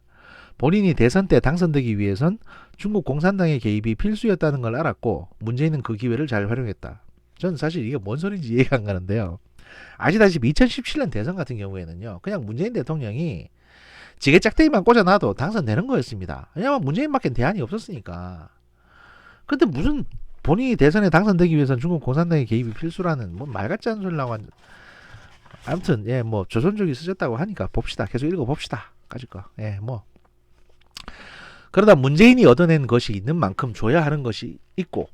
본인이 대선 때 당선되기 위해선 중국 공산당의 개입이 필수였다는 걸 알았고 문재인은 그 기회를 잘 활용했다. 저는 사실 이게 뭔 소리인지 이해가 안 가는데요. 아시다시피 2017년 대선 같은 경우에는요, 그냥 문재인 대통령이 지게 짝대기만 꽂아놔도 당선되는 거였습니다. 왜냐면 문재인밖에 대안이 없었으니까. 근데 무슨 본인이 대선에 당선되기 위해서는 중국 공산당의 개입이 필수라는 뭐 말 같지 않은 소리 나고 아무튼 예, 뭐 조선족이 쓰셨다고 하니까 봅시다. 계속 읽어봅시다. 까짓 거. 예, 뭐 그러다 문재인이 얻어낸 것이 있는 만큼 줘야 하는 것이 있고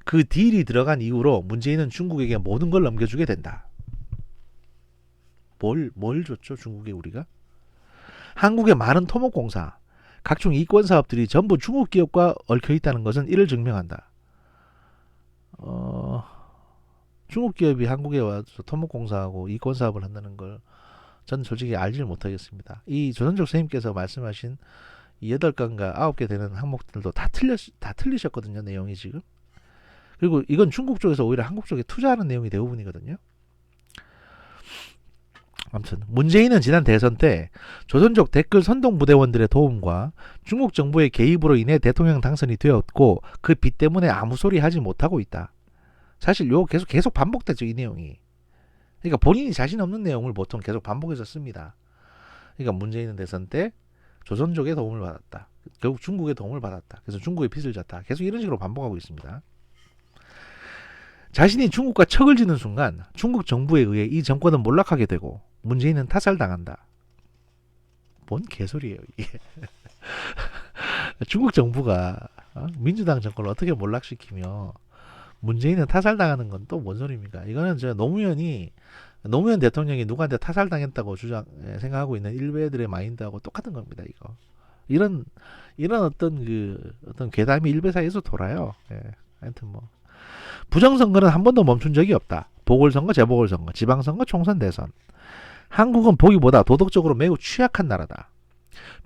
그 딜이 들어간 이후로 문재인은 중국에게 모든 걸 넘겨주게 된다. 뭘 줬죠 중국에 우리가? 한국의 많은 토목공사, 각종 이권사업들이 전부 중국 기업과 얽혀있다는 것은 이를 증명한다. 중국 기업이 한국에 와서 토목공사하고 이권사업을 한다는 걸 저는 솔직히 알지를 못하겠습니다. 이 조선족 선생님께서 말씀하신 8건가 9개 되는 항목들도 다 틀리셨거든요. 내용이 지금. 그리고 이건 중국 쪽에서 오히려 한국 쪽에 투자하는 내용이 대부분이거든요. 아무튼 문재인은 지난 대선 때 조선족 댓글 선동 부대원들의 도움과 중국 정부의 개입으로 인해 대통령 당선이 되었고 그 빚 때문에 아무 소리 하지 못하고 있다. 사실 요 계속 반복됐죠, 이 내용이. 그러니까 본인이 자신 없는 내용을 보통 계속 반복해서 씁니다. 그러니까 문재인은 대선 때 조선족의 도움을 받았다. 결국 중국의 도움을 받았다. 그래서 중국의 빚을 졌다. 계속 이런 식으로 반복하고 있습니다. 자신이 중국과 척을 지는 순간 중국 정부에 의해 이 정권은 몰락하게 되고 문재인은 타살당한다. 뭔 개소리예요 이게. 중국 정부가 민주당 정권을 어떻게 몰락시키며 문재인은 타살당하는 건 또 뭔 소리입니까? 이거는 저 노무현 대통령이 누구한테 타살당했다고 생각하고 있는 일베들의 마인드하고 똑같은 겁니다. 이거 이런 어떤 괴담이 일베 사이에서 돌아요. 예. 하여튼 뭐 부정선거는 한 번도 멈춘 적이 없다. 보궐선거, 재보궐선거, 지방선거, 총선, 대선. 한국은 보기보다 도덕적으로 매우 취약한 나라다.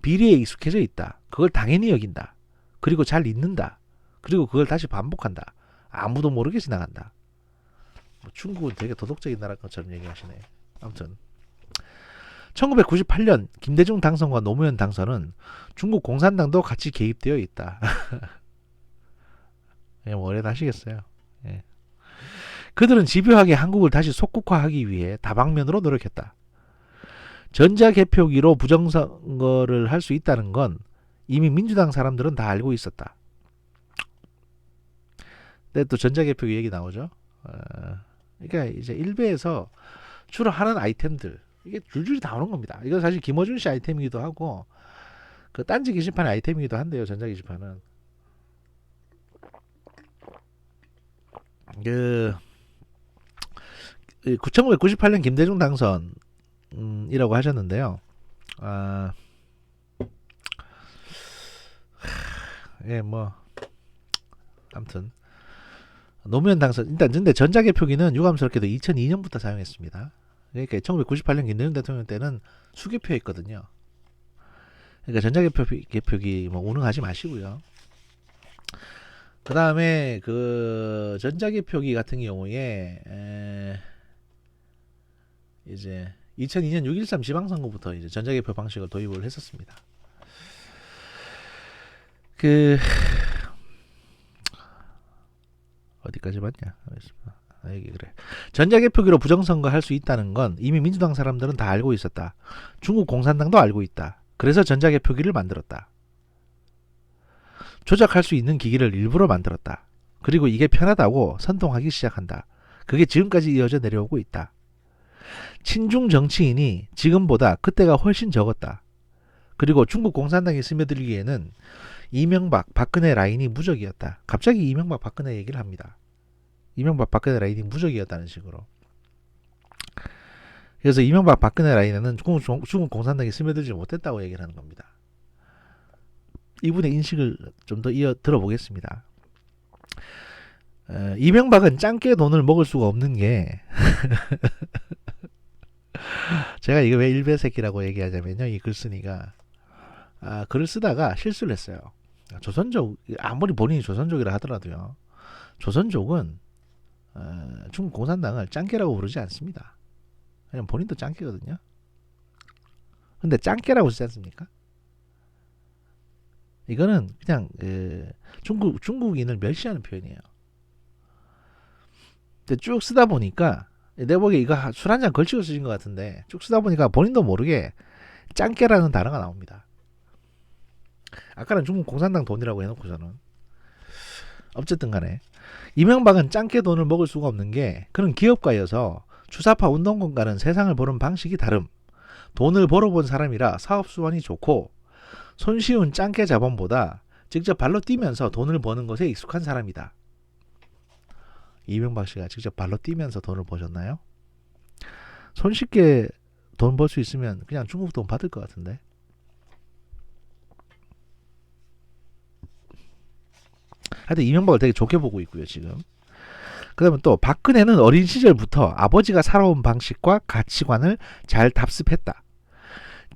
비리에 익숙해져 있다. 그걸 당연히 여긴다. 그리고 잘 잊는다. 그리고 그걸 다시 반복한다. 아무도 모르게 지나간다. 뭐 중국은 되게 도덕적인 나라인 것처럼 얘기하시네. 아무튼 1998년 김대중 당선과 노무현 당선은 중국 공산당도 같이 개입되어 있다. 예, 뭐 오래하시겠어요. 예. 그들은 집요하게 한국을 다시 속국화하기 위해 다방면으로 노력했다. 전자개표기로 부정선거를 할 수 있다는 건 이미 민주당 사람들은 다 알고 있었다. 근데 또 전자개표기 얘기 나오죠. 그러니까 이제 일베에서 주로 하는 아이템들 이게 줄줄이 나오는 겁니다. 이건 사실 김어준 씨 아이템이기도 하고 그 딴지 게시판의 아이템이기도 한데요. 전자게시판은 그 1998년 김대중 당선이라고 하셨는데요. 예, 뭐 아무튼 노무현 당선 일단 근데 전자개표기는 유감스럽게도 2002년부터 사용했습니다. 그러니까 1998년 김대중 대통령 때는 수개표했거든요. 그러니까 전자개표기 뭐 운운하지 마시고요. 그 다음에 그 전자개표기 같은 경우에 이제 2002년 6.13 지방선거부터 이제 전자개표 방식을 도입을 했었습니다. 그 어디까지 봤냐? 여기 그래. 전자개표기로 부정선거 할 수 있다는 건 이미 민주당 사람들은 다 알고 있었다. 중국 공산당도 알고 있다. 그래서 전자개표기를 만들었다. 조작할 수 있는 기기를 일부러 만들었다. 그리고 이게 편하다고 선동하기 시작한다. 그게 지금까지 이어져 내려오고 있다. 친중 정치인이 지금보다 그때가 훨씬 적었다. 그리고 중국 공산당이 스며들기에는 이명박, 박근혜 라인이 무적이었다. 갑자기 이명박, 박근혜 얘기를 합니다. 이명박, 박근혜 라인이 무적이었다는 식으로. 그래서 이명박, 박근혜 라인에는 중국 공산당이 스며들지 못했다고 얘기를 하는 겁니다. 이분의 인식을 좀 더 들어보겠습니다. 이명박은 짱깨 돈을 먹을 수가 없는 게 제가 이거 왜 일베새끼라고 얘기하자면요. 이 글쓴이가 글을 쓰다가 실수를 했어요. 조선족 아무리 본인이 조선족이라 하더라도요. 조선족은 중국 공산당을 짱깨라고 부르지 않습니다. 왜냐면 본인도 짱깨거든요. 근데 짱깨라고 쓰지 않습니까? 이거는 그냥 중국인을 멸시하는 표현이에요. 근데 쭉 쓰다 보니까 내가 보기에 이거 술 한 잔 걸치고 쓰신 것 같은데 쭉 쓰다 보니까 본인도 모르게 짱깨라는 단어가 나옵니다. 아까는 중국 공산당 돈이라고 해놓고서는 어쨌든 간에 이명박은 짱깨 돈을 먹을 수가 없는 게 그는 기업가여서 주사파 운동권과는 세상을 보는 방식이 다름. 돈을 벌어본 사람이라 사업수완이 좋고 손쉬운 짱깨 자본보다 직접 발로 뛰면서 돈을 버는 것에 익숙한 사람이다. 이명박 씨가 직접 발로 뛰면서 돈을 버셨나요? 손쉽게 돈 벌 수 있으면 그냥 중국 돈 받을 것 같은데. 하여튼 이명박을 되게 좋게 보고 있고요 지금. 그 다음에 또 박근혜는 어린 시절부터 아버지가 살아온 방식과 가치관을 잘 답습했다.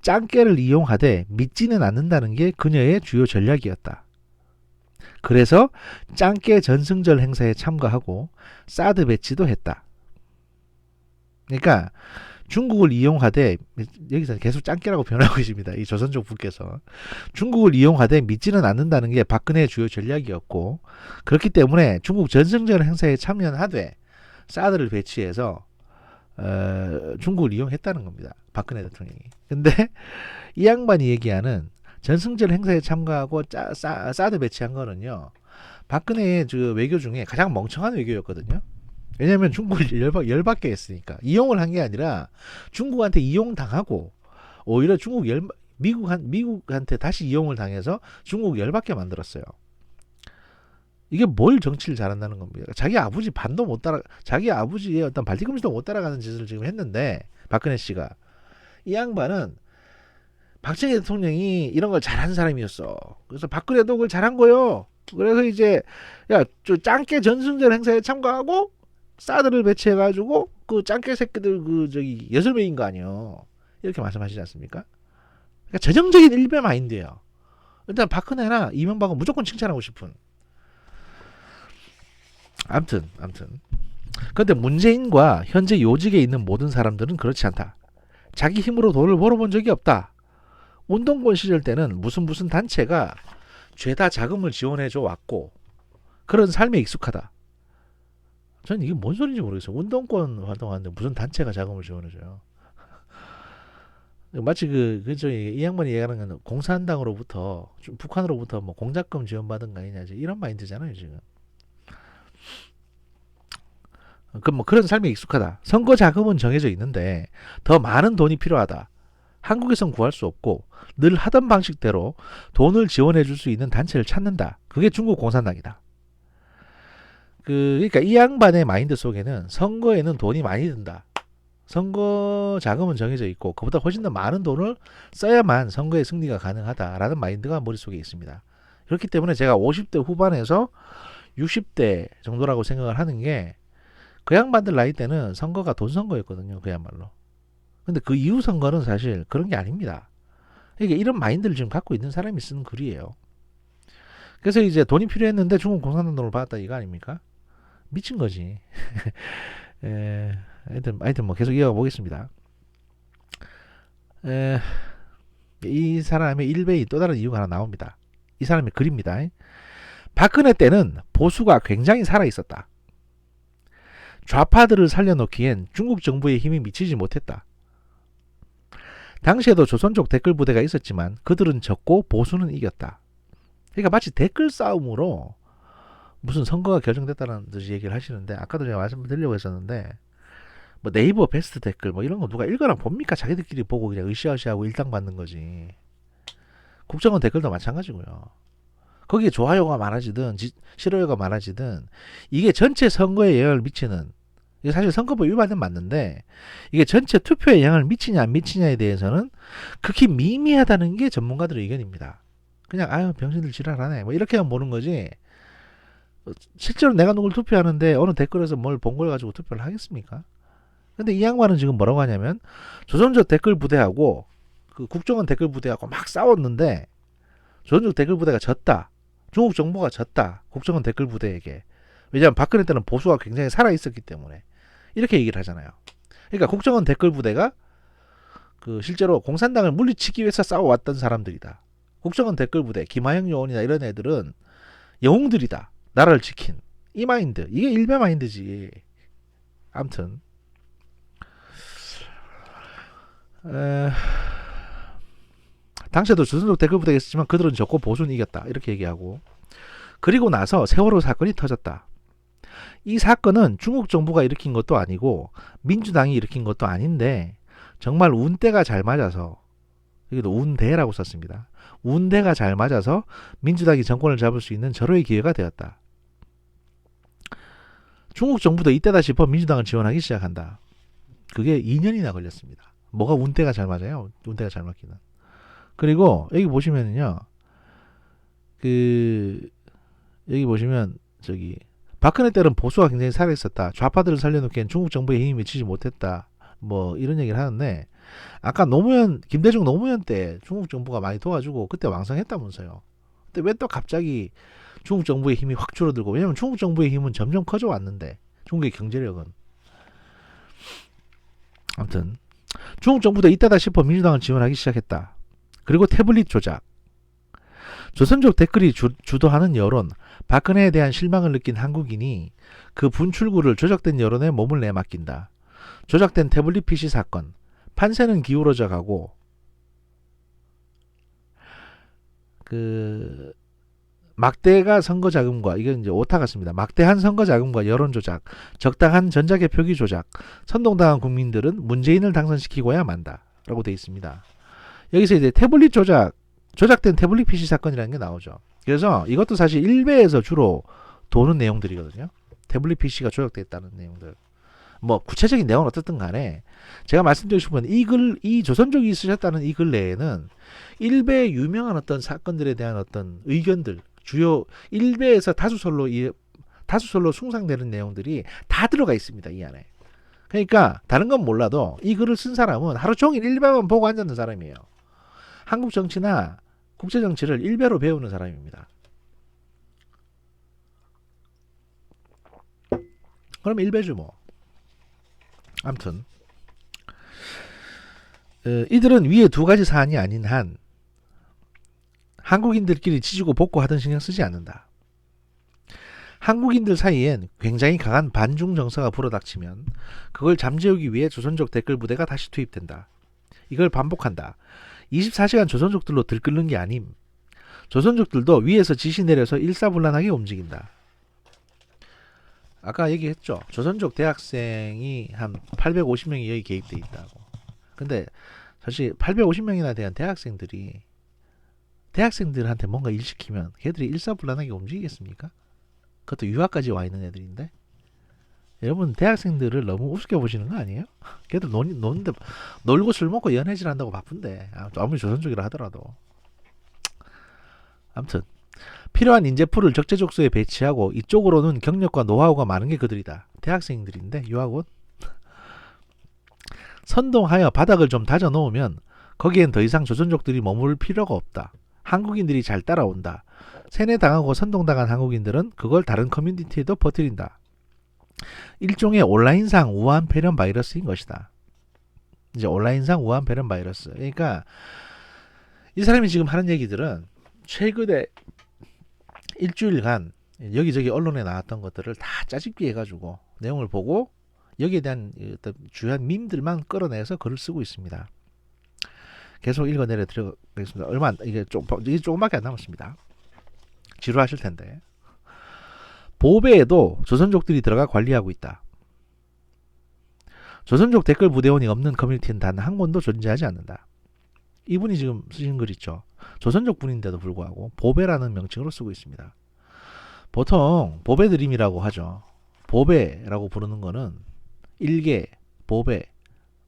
짱깨를 이용하되 믿지는 않는다는 게 그녀의 주요 전략이었다. 그래서 짱깨 전승절 행사에 참가하고 사드 배치도 했다. 그러니까 중국을 이용하되 여기서 계속 짱깨라고 변하고 계십니다. 이 조선족 분께서 중국을 이용하되 믿지는 않는다는 게 박근혜의 주요 전략이었고 그렇기 때문에 중국 전승절 행사에 참여하되 사드를 배치해서 중국을 이용했다는 겁니다. 박근혜 대통령이. 근데 이 양반이 얘기하는 전승절 행사에 참가하고 사드 배치한 거는요. 박근혜의 외교 중에 가장 멍청한 외교였거든요. 왜냐하면 중국을 열받게 했으니까. 이용을 한 게 아니라 중국한테 이용당하고 오히려 미국한테 다시 이용을 당해서 중국 열받게 만들었어요. 이게 뭘 정치를 잘한다는 겁니다. 자기 아버지 반도 못 따라, 자기 아버지의 어떤 발뒤꿈치도 못 따라가는 짓을 지금 했는데 박근혜 씨가 이 양반은 박정희 대통령이 이런 걸 잘한 사람이었어. 그래서 박근혜도 그걸 잘한 거요. 그래서 이제 저 짱깨 전승절 행사에 참가하고 사드를 배치해가지고 그 짱깨 새끼들 여설매인 거 아니요. 이렇게 말씀하시지 않습니까? 그러니까 전형적인 일베 마인드예요. 일단 박근혜나 이명박은 무조건 칭찬하고 싶은. 암튼. 그런데 문재인과 현재 요직에 있는 모든 사람들은 그렇지 않다. 자기 힘으로 돈을 벌어본 적이 없다. 운동권 시절 때는 무슨 단체가 죄다 자금을 지원해줘 왔고 그런 삶에 익숙하다. 저는 이게 뭔 소리인지 모르겠어요. 운동권 활동하는데 무슨 단체가 자금을 지원해줘요. 마치 이 양반이 얘기하는 건 공산당으로부터 북한으로부터 뭐 공작금 지원받은 거 아니냐 이런 마인드잖아요 지금. 그런 삶에 익숙하다. 선거 자금은 정해져 있는데 더 많은 돈이 필요하다. 한국에선 구할 수 없고 늘 하던 방식대로 돈을 지원해 줄 수 있는 단체를 찾는다. 그게 중국 공산당이다. 그러니까 이 양반의 마인드 속에는 선거에는 돈이 많이 든다. 선거 자금은 정해져 있고 그보다 훨씬 더 많은 돈을 써야만 선거의 승리가 가능하다라는 마인드가 머릿속에 있습니다. 그렇기 때문에 제가 50대 후반에서 60대 정도라고 생각을 하는 게 그 양반들 나이 때는 선거가 돈 선거였거든요. 그야말로. 근데 그 이후 선거는 사실 그런 게 아닙니다. 그러니까 이런 마인드를 지금 갖고 있는 사람이 쓰는 글이에요. 그래서 이제 돈이 필요했는데 중국 공산당 돈을 받았다 이거 아닙니까? 미친 거지. 하여튼 뭐 계속 이어가 보겠습니다. 이 사람의 일베의 또 다른 이유가 하나 나옵니다. 이 사람의 글입니다. 박근혜 때는 보수가 굉장히 살아 있었다. 좌파들을 살려놓기엔 중국 정부의 힘이 미치지 못했다. 당시에도 조선족 댓글 부대가 있었지만 그들은 졌고 보수는 이겼다. 그러니까 마치 댓글 싸움으로 무슨 선거가 결정됐다는 듯이 얘기를 하시는데 아까도 제가 말씀드리려고 했었는데 뭐 네이버 베스트 댓글 뭐 이런 거 누가 읽어나 봅니까? 자기들끼리 보고 그냥 으쌰으쌰하고 일당 받는 거지. 국정원 댓글도 마찬가지고요. 거기에 좋아요가 많아지든 싫어요가 많아지든 이게 전체 선거에 영향을 미치는, 이게 사실 선거법 위반은 맞는데 이게 전체 투표에 영향을 미치냐 안 미치냐에 대해서는 극히 미미하다는 게 전문가들의 의견입니다. 그냥 아유 병신들 지랄하네 뭐 이렇게만 보는 거지 실제로 내가 누굴 투표하는데 어느 댓글에서 뭘 본 걸 가지고 투표를 하겠습니까? 근데 이 양반은 지금 뭐라고 하냐면 조선족 댓글 부대하고 그 국정원 댓글 부대하고 막 싸웠는데 조선족 댓글 부대가 졌다. 중국 정부가 졌다. 국정원 댓글 부대에게. 왜냐하면 박근혜 때는 보수가 굉장히 살아있었기 때문에 이렇게 얘기를 하잖아요. 그러니까 국정원 댓글 부대가 그 실제로 공산당을 물리치기 위해서 싸워왔던 사람들이다. 국정원 댓글 부대, 김하영 요원이나 이런 애들은 영웅들이다. 나라를 지킨 이 마인드. 이게 일베 마인드지. 암튼 당시에도 조선족 댓글 부대가 있었지만 그들은 졌고 보수는 이겼다. 이렇게 얘기하고 그리고 나서 세월호 사건이 터졌다. 이 사건은 중국 정부가 일으킨 것도 아니고 민주당이 일으킨 것도 아닌데 정말 운대가 잘 맞아서 여기도 운대라고 썼습니다. 운대가 잘 맞아서 민주당이 정권을 잡을 수 있는 절호의 기회가 되었다. 중국 정부도 이때다 싶어 민주당을 지원하기 시작한다. 그게 2년이나 걸렸습니다. 뭐가 운대가 잘 맞아요? 운대가 잘 맞기는. 그리고 여기 보시면은요. 여기 보시면 저기 박근혜 때는 보수가 굉장히 살아있었다. 좌파들을 살려놓기엔 중국 정부의 힘이 미치지 못했다. 뭐 이런 얘기를 하는데 아까 노무현 김대중 노무현 때 중국 정부가 많이 도와주고 그때 왕성했다면서요. 근데 왜 또 갑자기 중국 정부의 힘이 확 줄어들고 왜냐면 중국 정부의 힘은 점점 커져 왔는데 중국의 경제력은 아무튼 중국 정부도 이때다 싶어 민주당을 지원하기 시작했다. 그리고 태블릿 조작 조선족 댓글이 주도하는 여론, 박근혜에 대한 실망을 느낀 한국인이 그 분출구를 조작된 여론에 몸을 내맡긴다. 조작된 태블릿 PC 사건, 판세는 기울어져 가고 그 막대가 선거 자금과 이건 이제 오타 같습니다. 막대한 선거 자금과 여론 조작, 적당한 전자개 표기 조작, 선동당한 국민들은 문재인을 당선시키고야 만다라고 돼 있습니다. 여기서 이제 태블릿 조작된 태블릿 PC 사건이라는 게 나오죠. 그래서 이것도 사실 일베에서 주로 도는 내용들이거든요. 태블릿 PC가 조작됐다는 내용들. 뭐 구체적인 내용은 어떻든 간에 제가 말씀드리고 싶은 이 조선족이 쓰셨다는 이 글 내에는 일베의 유명한 어떤 사건들에 대한 어떤 의견들, 주요 일베에서 다수설로 숭상되는 내용들이 다 들어가 있습니다. 이 안에. 그러니까 다른 건 몰라도 이 글을 쓴 사람은 하루 종일 일베만 보고 앉았는 사람이에요. 한국 정치나 국제 정치를 일베로 배우는 사람입니다. 그럼 일베죠 뭐. 아무튼 이들은 위에 두 가지 사안이 아닌 한 한국인들끼리 지지고 볶고하던 신경 쓰지 않는다. 한국인들 사이엔 굉장히 강한 반중 정서가 불어닥치면 그걸 잠재우기 위해 조선족 댓글 부대가 다시 투입된다. 이걸 반복한다. 24시간 조선족들로 들끓는 게 아님. 조선족들도 위에서 지시 내려서 일사불란하게 움직인다. 아까 얘기했죠. 조선족 대학생이 한 850명이 여기 개입돼 있다고. 근데 사실 850명이나 대한 대학생들한테 뭔가 일 시키면 걔들이 일사불란하게 움직이겠습니까? 그것도 유학까지 와 있는 애들인데. 여러분 대학생들을 너무 우습게 보시는 거 아니에요? 걔들 노는데 놀고 술 먹고 연애질 한다고 바쁜데 아무리 조선족이라 하더라도. 아무튼 필요한 인재풀을 적재적소에 배치하고 이쪽으로는 경력과 노하우가 많은 게 그들이다. 대학생들인데 유학원. 선동하여 바닥을 좀 다져 놓으면 거기엔 더 이상 조선족들이 머무를 필요가 없다. 한국인들이 잘 따라온다. 세뇌당하고 선동당한 한국인들은 그걸 다른 커뮤니티에도 퍼뜨린다. 일종의 온라인상 우한 폐렴 바이러스인 것이다. 이제 온라인상 우한 폐렴 바이러스. 그러니까 이 사람이 지금 하는 얘기들은 최근에 일주일간 여기저기 언론에 나왔던 것들을 다 짜집기 해가지고 내용을 보고 여기에 대한 주요한 밈들만 끌어내서 글을 쓰고 있습니다. 계속 읽어내려 드리겠습니다. 이게 조금밖에 안 남았습니다. 지루하실 텐데. 보배에도 조선족들이 들어가 관리하고 있다. 조선족 댓글 부대원이 없는 커뮤니티는 단 한 권도 존재하지 않는다. 이분이 지금 쓰신 글 있죠. 조선족 분인데도 불구하고 보배라는 명칭으로 쓰고 있습니다. 보통 보배 드림이라고 하죠. 보배라고 부르는 거는 일개, 보배,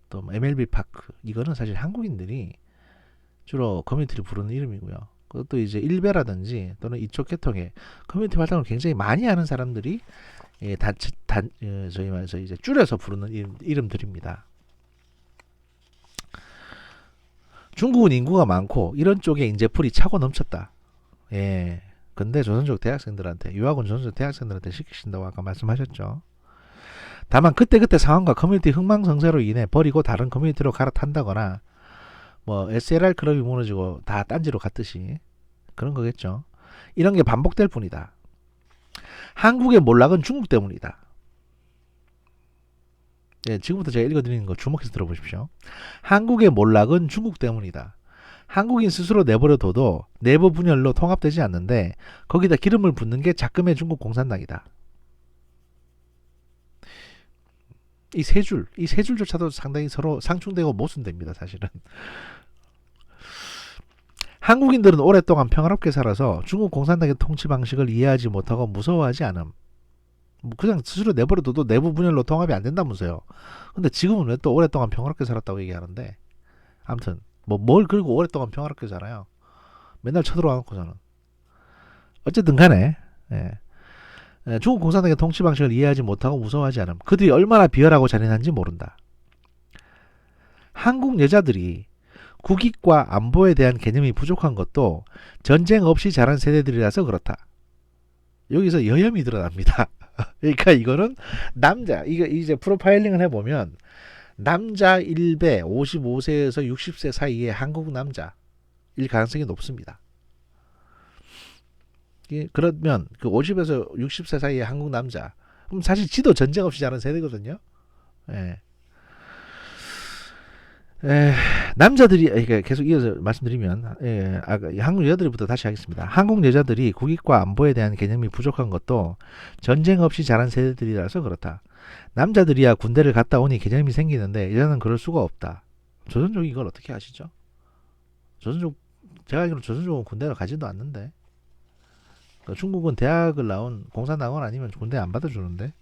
또 MLB 파크 이거는 사실 한국인들이 주로 커뮤니티를 부르는 이름이고요. 그것도 이제 일베라든지 또는 이쪽 계통의 커뮤니티 활동을 굉장히 많이 하는 사람들이 예, 저희 말해서 이제 줄여서 부르는 이름들입니다. 중국은 인구가 많고 이런 쪽에 인재풀이 차고 넘쳤다. 예. 근데 조선족 대학생들한테, 유학원 조선족 대학생들한테 시키신다고 아까 말씀하셨죠. 다만 그때그때 상황과 커뮤니티 흥망성쇠로 인해 버리고 다른 커뮤니티로 갈아탄다거나 뭐 SLR 클럽이 무너지고 다 딴지로 갔듯이 그런 거겠죠. 이런 게 반복될 뿐이다. 한국의 몰락은 중국 때문이다. 예, 지금부터 제가 읽어드리는 거 주목해서 들어보십시오. 한국의 몰락은 중국 때문이다. 한국인 스스로 내버려둬도 내부 분열로 통합되지 않는데 거기다 기름을 붓는 게 작금의 중국 공산당이다. 이 세 줄조차도 상당히 서로 상충되고 모순됩니다, 사실은. 한국인들은 오랫동안 평화롭게 살아서 중국 공산당의 통치 방식을 이해하지 못하고 무서워하지 않음. 그냥 스스로 내버려둬도 내부 분열로 통합이 안 된다면서요. 근데 지금은 왜 또 오랫동안 평화롭게 살았다고 얘기하는데, 아무튼 뭘 그리고 오랫동안 평화롭게 살아요. 맨날 쳐들어와놓고 저는. 어쨌든 간에 중국 공산당의 통치 방식을 이해하지 못하고 무서워하지 않음. 그들이 얼마나 비열하고 잔인한지 모른다. 한국 여자들이 국익과 안보에 대한 개념이 부족한 것도 전쟁 없이 자란 세대들이라서 그렇다. 여기서 여염이 드러납니다. 그러니까 이거는 남자, 이거 이제 프로파일링을 해보면 남자 1배 55세에서 60세 사이의 한국 남자일 가능성이 높습니다. 그러면 그 50에서 60세 사이의 한국 남자, 그럼 사실 지도 전쟁 없이 자란 세대거든요. 예. 남자들이 계속 이어서 말씀드리면 한국 여자들부터 다시 하겠습니다. 한국 여자들이 국익과 안보에 대한 개념이 부족한 것도 전쟁 없이 자란 세대들이라서 그렇다. 남자들이야 군대를 갔다 오니 개념이 생기는데 여자는 그럴 수가 없다. 조선족이 이걸 어떻게 아시죠? 제가 알기로 조선족은 군대를 가지도 않는데, 그러니까 중국은 대학을 나온 공산당원 아니면 군대 안 받아주는데,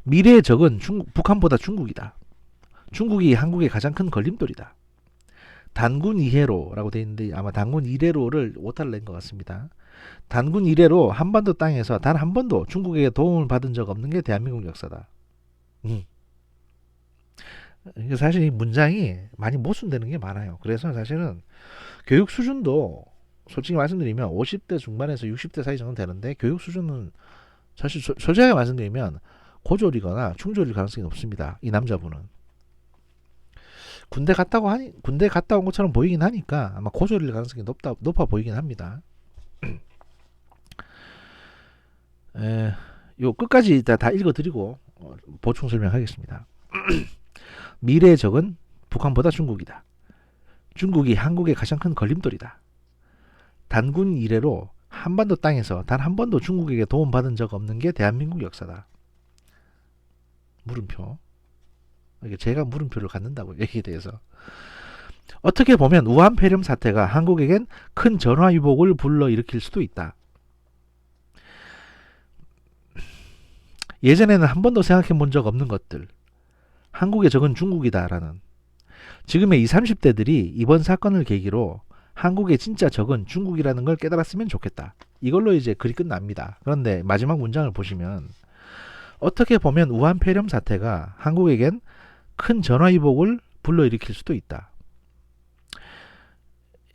미래의 적은 북한보다 중국이다. 중국이 한국의 가장 큰 걸림돌이다. 단군 이해로라고 되어 있는데 아마 단군 이래로를 오타를 낸 것 같습니다. 단군 이래로 한반도 땅에서 단 한 번도 중국에게 도움을 받은 적 없는 게 대한민국 역사다. 사실 이 문장이 많이 모순되는 게 많아요. 그래서 사실은 교육 수준도 솔직히 말씀드리면 50대 중반에서 60대 사이 정도 되는데, 교육 수준은 사실 솔직하게 말씀드리면 고졸이거나 중졸일 가능성이 높습니다. 이 남자분은 군대 갔다 온 것처럼 보이긴 하니까 아마 고졸일 가능성이 높아 보이긴 합니다. 요 끝까지 다 읽어드리고 보충 설명하겠습니다. 미래의 적은 북한보다 중국이다. 중국이 한국의 가장 큰 걸림돌이다. 단군 이래로 한반도 땅에서 단 한 번도 중국에게 도움받은 적 없는 게 대한민국 역사다. 물음표. 제가 물음표를 갖는다고 여기에 대해서. 어떻게 보면 우한 폐렴 사태가 한국에겐 큰 전화위복을 불러일으킬 수도 있다. 예전에는 한 번도 생각해 본 적 없는 것들. 한국의 적은 중국이다라는. 지금의 20, 30대들이 이번 사건을 계기로 한국의 진짜 적은 중국이라는 걸 깨달았으면 좋겠다. 이걸로 이제 글이 끝납니다. 그런데 마지막 문장을 보시면 어떻게 보면 우한 폐렴 사태가 한국에겐 큰 전화위복을 불러일으킬 수도 있다.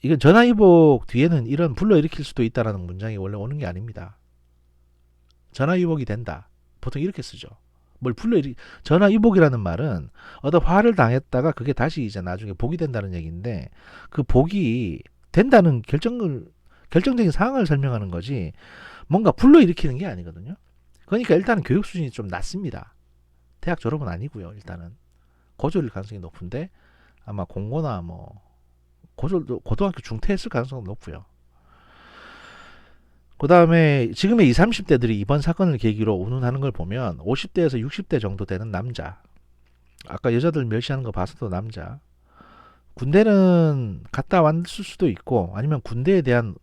이건 전화위복 뒤에는 이런 불러일으킬 수도 있다라는 문장이 원래 오는 게 아닙니다. 전화위복이 된다. 보통 이렇게 쓰죠. 전화위복이라는 말은 어떤 화를 당했다가 그게 다시 이제 나중에 복이 된다는 얘기인데, 그 복이 된다는 결정적인 상황을 설명하는 거지 뭔가 불러일으키는 게 아니거든요. 그러니까 일단은 교육 수준이 좀 낮습니다. 대학 졸업은 아니고요. 일단은 고졸일 가능성이 높은데 아마 공고나 뭐 고등학교 중퇴했을 가능성은 높고요. 그 다음에 지금의 20, 30대들이 이번 사건을 계기로 운운하는 걸 보면 50대에서 60대 정도 되는 남자, 아까 여자들 멸시하는 거 봐서도 남자, 군대는 갔다 왔을 수도 있고 아니면 군대에 대한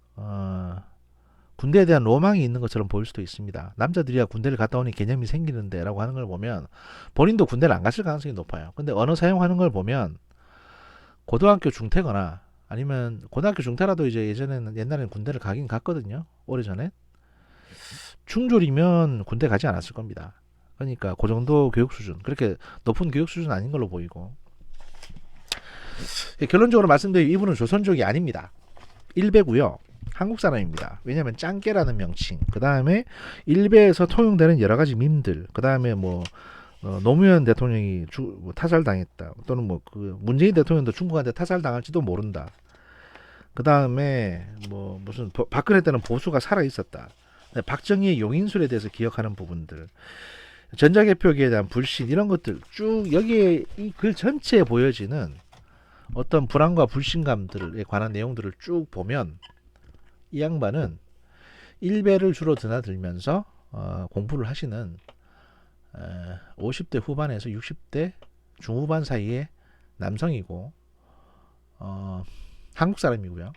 로망이 있는 것처럼 보일 수도 있습니다. 남자들이야 군대를 갔다 오니 개념이 생기는데 라고 하는 걸 보면 본인도 군대를 안 갔을 가능성이 높아요. 근데 언어 사용하는 걸 보면 고등학교 중퇴거나 아니면 고등학교 중퇴라도 이제 옛날에는 군대를 가긴 갔거든요. 오래전에. 중졸이면 군대 가지 않았을 겁니다. 그러니까 그 정도 교육 수준, 그렇게 높은 교육 수준 아닌 걸로 보이고. 결론적으로 말씀드리면 이분은 조선족이 아닙니다. 일베고요. 한국 사람입니다. 왜냐하면 짱깨라는 명칭, 그 다음에 일베에서 통용되는 여러 가지 밈들, 그 다음에 뭐 노무현 대통령이 뭐 타살당했다, 또는 뭐 그 문재인 대통령도 중국한테 타살당할지도 모른다. 그 다음에 뭐 무슨 박근혜 때는 보수가 살아 있었다. 박정희의 용인술에 대해서 기억하는 부분들, 전자개표기에 대한 불신, 이런 것들 쭉 여기에 이 글 전체에 보여지는 어떤 불안과 불신감들에 관한 내용들을 쭉 보면 이 양반은 일베를 주로 드나들면서 공부를 하시는 50대 후반에서 60대 중후반 사이의 남성이고, 한국 사람이고요.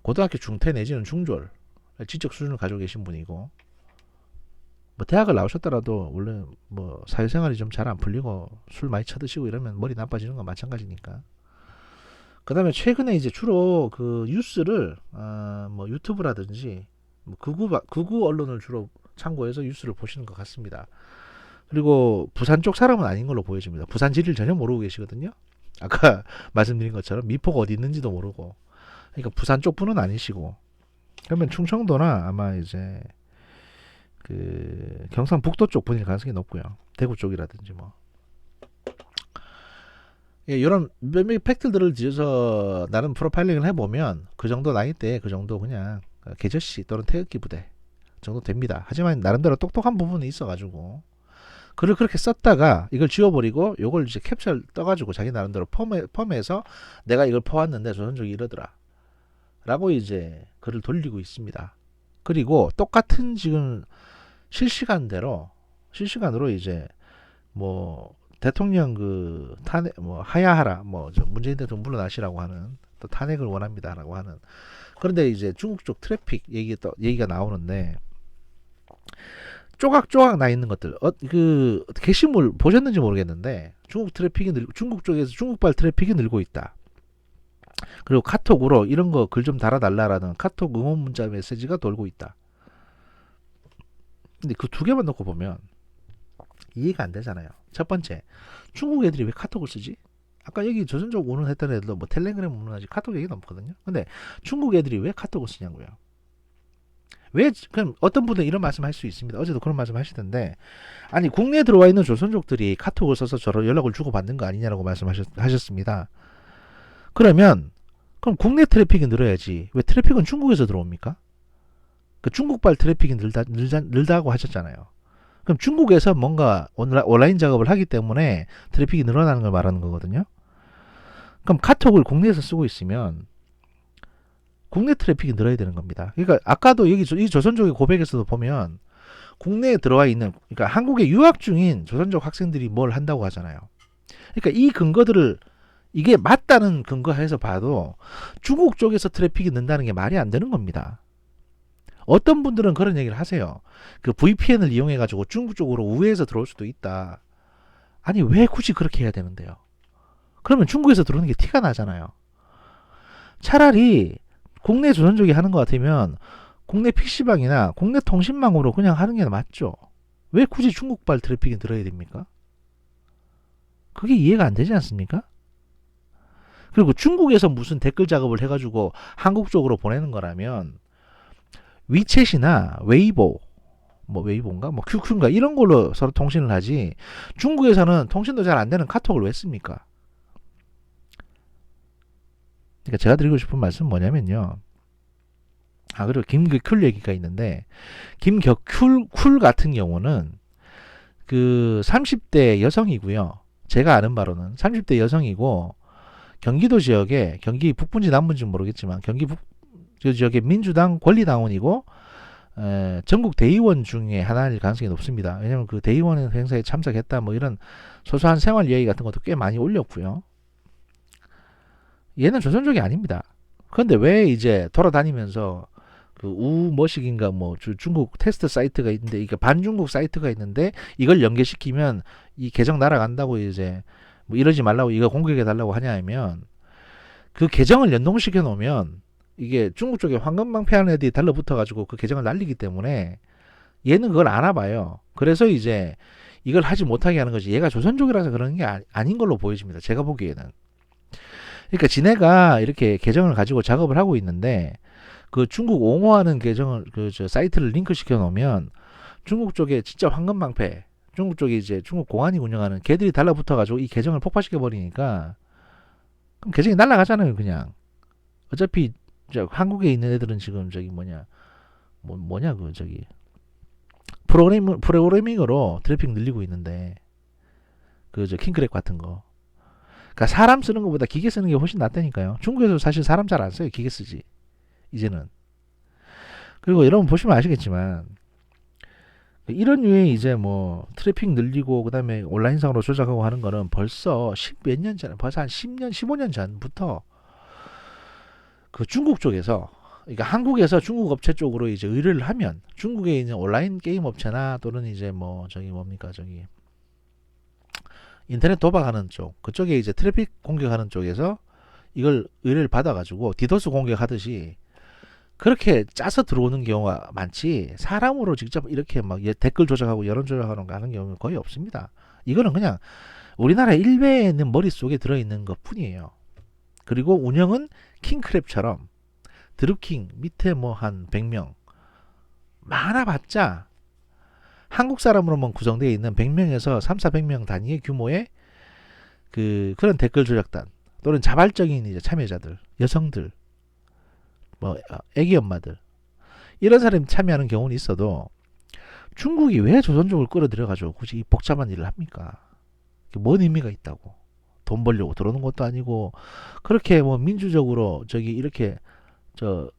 고등학교 중퇴 내지는 중졸 지적 수준을 가지고 계신 분이고, 뭐 대학을 나오셨더라도 원래 뭐 사회생활이 좀 잘 안 풀리고 술 많이 쳐드시고 이러면 머리 나빠지는 건 마찬가지니까. 그 다음에 최근에 이제 주로 그 뉴스를 뭐 유튜브라든지 뭐 극우 언론을 주로 참고해서 뉴스를 보시는 것 같습니다. 그리고 부산 쪽 사람은 아닌 걸로 보여집니다. 부산 지리를 전혀 모르고 계시거든요. 아까 말씀드린 것처럼 미포가 어디 있는지도 모르고. 그러니까 부산 쪽 분은 아니시고, 그러면 충청도나 아마 이제 그 경상북도 쪽 분일 가능성이 높고요. 대구 쪽이라든지 뭐. 예, 이런 몇몇 팩트들을 뒤져서 나름 프로파일링을 해보면 그 정도 나이대에 그 정도 그냥 계절시 또는 태극기 부대 정도 됩니다. 하지만 나름대로 똑똑한 부분이 있어가지고 글을 그렇게 썼다가 이걸 지워버리고 요걸 이제 캡처를 떠가지고 자기 나름대로 펌해서 내가 이걸 퍼왔는데 조선족이 이러더라 라고 이제 글을 돌리고 있습니다. 그리고 똑같은 지금 실시간으로 이제 뭐 대통령 그 탄핵 뭐 하야하라, 뭐 문재인 대통령 물러나시라고 하는, 또 탄핵을 원합니다라고 하는. 그런데 이제 중국 쪽 트래픽 얘기가 나오는데, 쪼각쪼각 나 있는 것들, 그 게시물 보셨는지 모르겠는데 중국 쪽에서 중국발 트래픽이 늘고 있다. 그리고 카톡으로 이런 거 글 좀 달아달라라는 카톡 응원 문자 메시지가 돌고 있다. 근데 그 두 개만 놓고 보면 이해가 안 되잖아요. 첫 번째, 중국 애들이 왜 카톡을 쓰지? 아까 여기 조선족 운운했던 애들도 뭐 텔레그램 운운하지 카톡 얘기는 없거든요. 근데 중국 애들이 왜 카톡을 쓰냐고요. 왜, 그럼 어떤 분은 이런 말씀 할 수 있습니다. 어제도 그런 말씀 하시던데, 아니 국내에 들어와 있는 조선족들이 카톡을 써서 저런 연락을 주고받는 거 아니냐라고 말씀하셨습니다. 그럼 국내 트래픽이 늘어야지 왜 트래픽은 중국에서 들어옵니까? 그 중국발 트래픽이 늘다고 하셨잖아요. 그럼 중국에서 뭔가 온라인 작업을 하기 때문에 트래픽이 늘어나는 걸 말하는 거거든요. 그럼 카톡을 국내에서 쓰고 있으면 국내 트래픽이 늘어야 되는 겁니다. 그러니까 아까도 여기 이 조선족의 고백에서도 보면 국내에 들어와 있는, 그러니까 한국에 유학 중인 조선족 학생들이 뭘 한다고 하잖아요. 그러니까 이 근거들을, 이게 맞다는 근거에서 봐도 중국 쪽에서 트래픽이 는다는 게 말이 안 되는 겁니다. 어떤 분들은 그런 얘기를 하세요. 그 VPN을 이용해 가지고 중국 쪽으로 우회해서 들어올 수도 있다. 아니 왜 굳이 그렇게 해야 되는데요? 그러면 중국에서 들어오는 게 티가 나잖아요. 차라리 국내 조선족이 하는 것 같으면 국내 PC방이나 국내 통신망으로 그냥 하는 게 맞죠. 왜 굳이 중국발 트래픽이 들어야 됩니까? 그게 이해가 안 되지 않습니까? 그리고 중국에서 무슨 댓글 작업을 해가지고 한국 쪽으로 보내는 거라면 위챗이나 웨이보, 뭐 웨이보인가, 뭐 QQ인가 이런 걸로 서로 통신을 하지, 중국에서는 통신도 잘 안 되는 카톡을 왜 씁니까? 그러니까 제가 드리고 싶은 말씀은 뭐냐면요. 그리고 김격쿨 얘기가 있는데, 김격쿨 같은 경우는 그 30대 여성이고요. 제가 아는 바로는 30대 여성이고, 경기도 지역에, 경기 북부인지 남부인지 모르겠지만 경기 지역의 민주당 권리당원이고, 전국 대의원 중에 하나일 가능성이 높습니다. 왜냐면 그 대의원 행사에 참석했다 뭐 이런 소소한 생활 이야기 같은 것도 꽤 많이 올렸고요. 얘는 조선족이 아닙니다. 그런데 왜 이제 돌아다니면서 그 우머식인가 뭐 중국 테스트 사이트가 있는데, 이게 반중국 사이트가 있는데 이걸 연계시키면 이 계정 날아간다고 이제 뭐 이러지 말라고 이거 공격해 달라고 하냐 하면, 그 계정을 연동시켜 놓으면 이게 중국 쪽에 황금방패하는 애들이 달라붙어 가지고 그 계정을 날리기 때문에 얘는 그걸 알아봐요. 그래서 이제 이걸 하지 못하게 하는 거지. 얘가 조선족이라서 그러는 게 아닌 걸로 보여집니다. 제가 보기에는. 그러니까 지네가 이렇게 계정을 가지고 작업을 하고 있는데 그 중국 옹호하는 계정을 그 저 사이트를 링크 시켜 놓으면 중국 쪽에 진짜 황금방패, 중국 쪽에 이제 중국 공안이 운영하는 걔들이 달라붙어 가지고 이 계정을 폭파시켜 버리니까 그럼 계정이 날아가잖아요, 그냥. 어차피 저 한국에 있는 애들은 지금 저기 뭐냐 그 저기 프로그래밍으로 트래픽 늘리고 있는데 그 저 킹크랩 같은 거. 그러니까 사람 쓰는 것보다 기계 쓰는 게 훨씬 낫다니까요. 중국에서 사실 사람 잘 안 써요. 기계 쓰지. 이제는. 그리고 여러분 보시면 아시겠지만 이런 유의 이제 뭐 트래픽 늘리고 그다음에 온라인상으로 조작하고 하는 거는 벌써 10몇 년 전에 벌써 한 10년 15년 전부터 그 중국 쪽에서 그러니까 한국에서 중국 업체 쪽으로 이제 의뢰를 하면 중국에 있는 온라인 게임 업체나 또는 이제 뭐 저기 뭡니까 저기 인터넷 도박하는 쪽 그쪽에 이제 트래픽 공격하는 쪽에서 이걸 의뢰를 받아가지고 디도스 공격하듯이 그렇게 짜서 들어오는 경우가 많지 사람으로 직접 이렇게 막 댓글 조작하고 여론 조작하는 거 하는 경우는 거의 없습니다. 이거는 그냥 우리나라 일베에 있는 머릿속에 들어있는 것 뿐이에요. 그리고 운영은 킹크랩처럼 드루킹 밑에 뭐 한 100명 많아봤자 한국 사람으로만 구성되어 있는 100명에서 3, 400명 단위의 규모의 그런 댓글 조작단 또는 자발적인 이제 참여자들, 여성들, 뭐 애기 엄마들 이런 사람이 참여하는 경우는 있어도 중국이 왜 조선족을 끌어들여 가지고 굳이 이 복잡한 일을 합니까? 뭔 의미가 있다고? 돈 벌려고 들어오는 것도 아니고 그렇게 뭐 민주적으로 저기 이렇게 저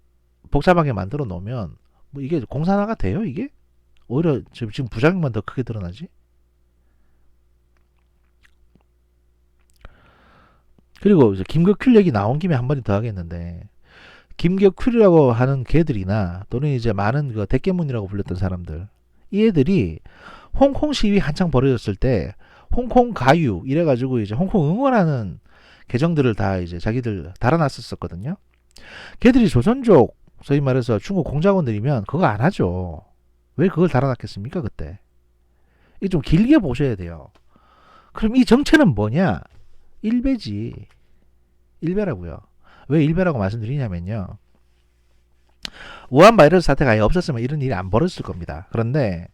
복잡하게 만들어 놓으면 뭐 이게 공산화가 돼요 이게? 오히려 지금 부작용만 더 크게 드러나지? 그리고 이제 김격필 얘기 나온 김에 한 마디 더 하겠는데 김격필이라고 하는 개들이나 또는 이제 많은 그 대깨문이라고 불렸던 사람들 이 애들이 홍콩 시위 한창 벌어졌을 때 홍콩 가유 이래가지고 이제 홍콩 응원하는 계정들을 다 이제 자기들 달아놨었거든요. 걔들이 조선족 소위 말해서 중국 공작원들이면 그거 안 하죠. 왜 그걸 달아놨겠습니까 그때? 이 좀 길게 보셔야 돼요. 그럼 이 정체는 뭐냐? 일베지. 일베라고요. 왜 일베라고 말씀드리냐면요. 우한 바이러스 사태가 아예 없었으면 이런 일이 안 벌어졌을 겁니다. 그런데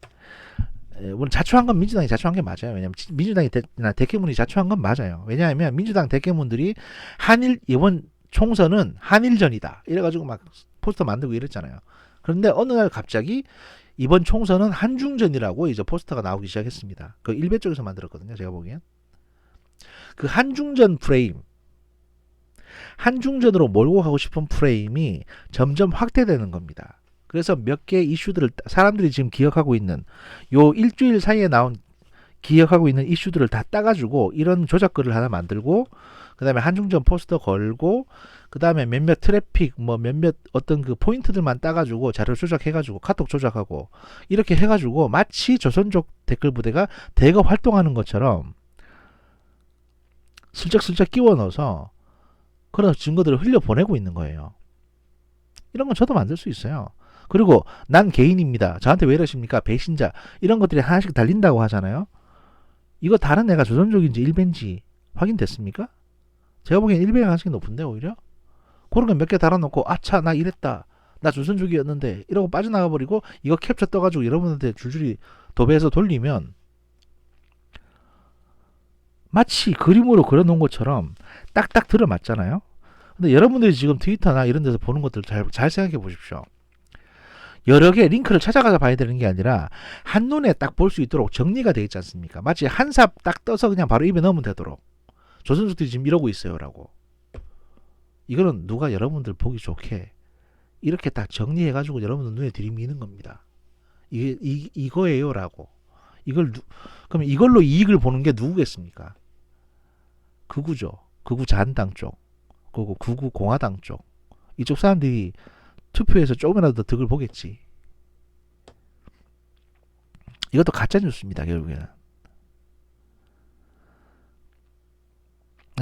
물론 자초한 건 민주당이 자초한 게 맞아요. 왜냐하면 민주당이 대깨문이 자초한 건 맞아요. 왜냐하면 민주당 대깨문들이 한일 이번 총선은 한일전이다 이래가지고 막 포스터 만들고 이랬잖아요. 그런데 어느 날 갑자기 이번 총선은 한중전이라고 이제 포스터가 나오기 시작했습니다. 그 일베 쪽에서 만들었거든요. 제가 보기엔 그 한중전 프레임 한중전으로 몰고 가고 싶은 프레임이 점점 확대되는 겁니다. 그래서 몇 개의 이슈들을 사람들이 지금 기억하고 있는 요 일주일 사이에 나온 기억하고 있는 이슈들을 다 따가지고 이런 조작글을 하나 만들고 그 다음에 한중전 포스터 걸고 그 다음에 몇몇 트래픽 뭐 몇몇 어떤 그 포인트들만 따가지고 자료 조작해가지고 카톡 조작하고 이렇게 해가지고 마치 조선족 댓글 부대가 대거 활동하는 것처럼 슬쩍슬쩍 끼워 넣어서 그런 증거들을 흘려보내고 있는 거예요. 이런 건 저도 만들 수 있어요. 그리고 난 개인입니다. 저한테 왜 이러십니까? 배신자. 이런 것들이 하나씩 달린다고 하잖아요. 이거 다른 애가 조선족인지 일베인지 확인됐습니까? 제가 보기엔 일베가 가능성이 높은데 오히려? 그런 거 몇 개 달아놓고 아차 나 이랬다. 나 조선족이었는데 이러고 빠져나가 버리고 이거 캡처 떠가지고 여러분한테 줄줄이 도배해서 돌리면 마치 그림으로 그려놓은 것처럼 딱딱 들어맞잖아요. 근데 여러분들이 지금 트위터나 이런 데서 보는 것들 잘 생각해 보십시오. 여러 개 링크를 찾아가서 봐야 되는 게 아니라 한눈에 딱 볼 수 있도록 정리가 되어 있지 않습니까? 마치 한 삽 딱 떠서 그냥 바로 입에 넣으면 되도록. 조선족들이 지금 이러고 있어요 라고. 이거는 누가 여러분들 보기 좋게 이렇게 딱 정리해가지고 여러분들 눈에 들이미는 겁니다. 이거예요 라고. 그럼 이걸로 이익을 보는 게 누구겠습니까? 극우죠. 극우 자한당 쪽. 그리고 극우 공화당 쪽. 이쪽 사람들이 투표에서 조금이라도 더 득을 보겠지. 이것도 가짜뉴스입니다. 결국에는.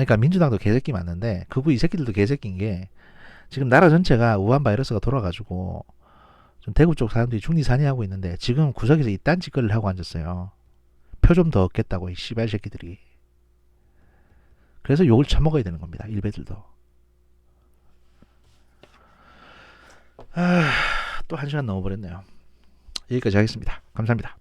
그러니까 민주당도 개새끼 맞는데 극우 이 새끼들도 개새끼인 게 지금 나라 전체가 우한 바이러스가 돌아가지고 좀 대구 쪽 사람들이 중리산이하고 있는데 지금 구석에서 이딴 짓거리를 하고 앉았어요. 표 좀 더 얻겠다고 이 씨발 새끼들이. 그래서 욕을 처먹어야 되는 겁니다. 일베들도. 또 한 시간 넘어버렸네요. 여기까지 하겠습니다. 감사합니다.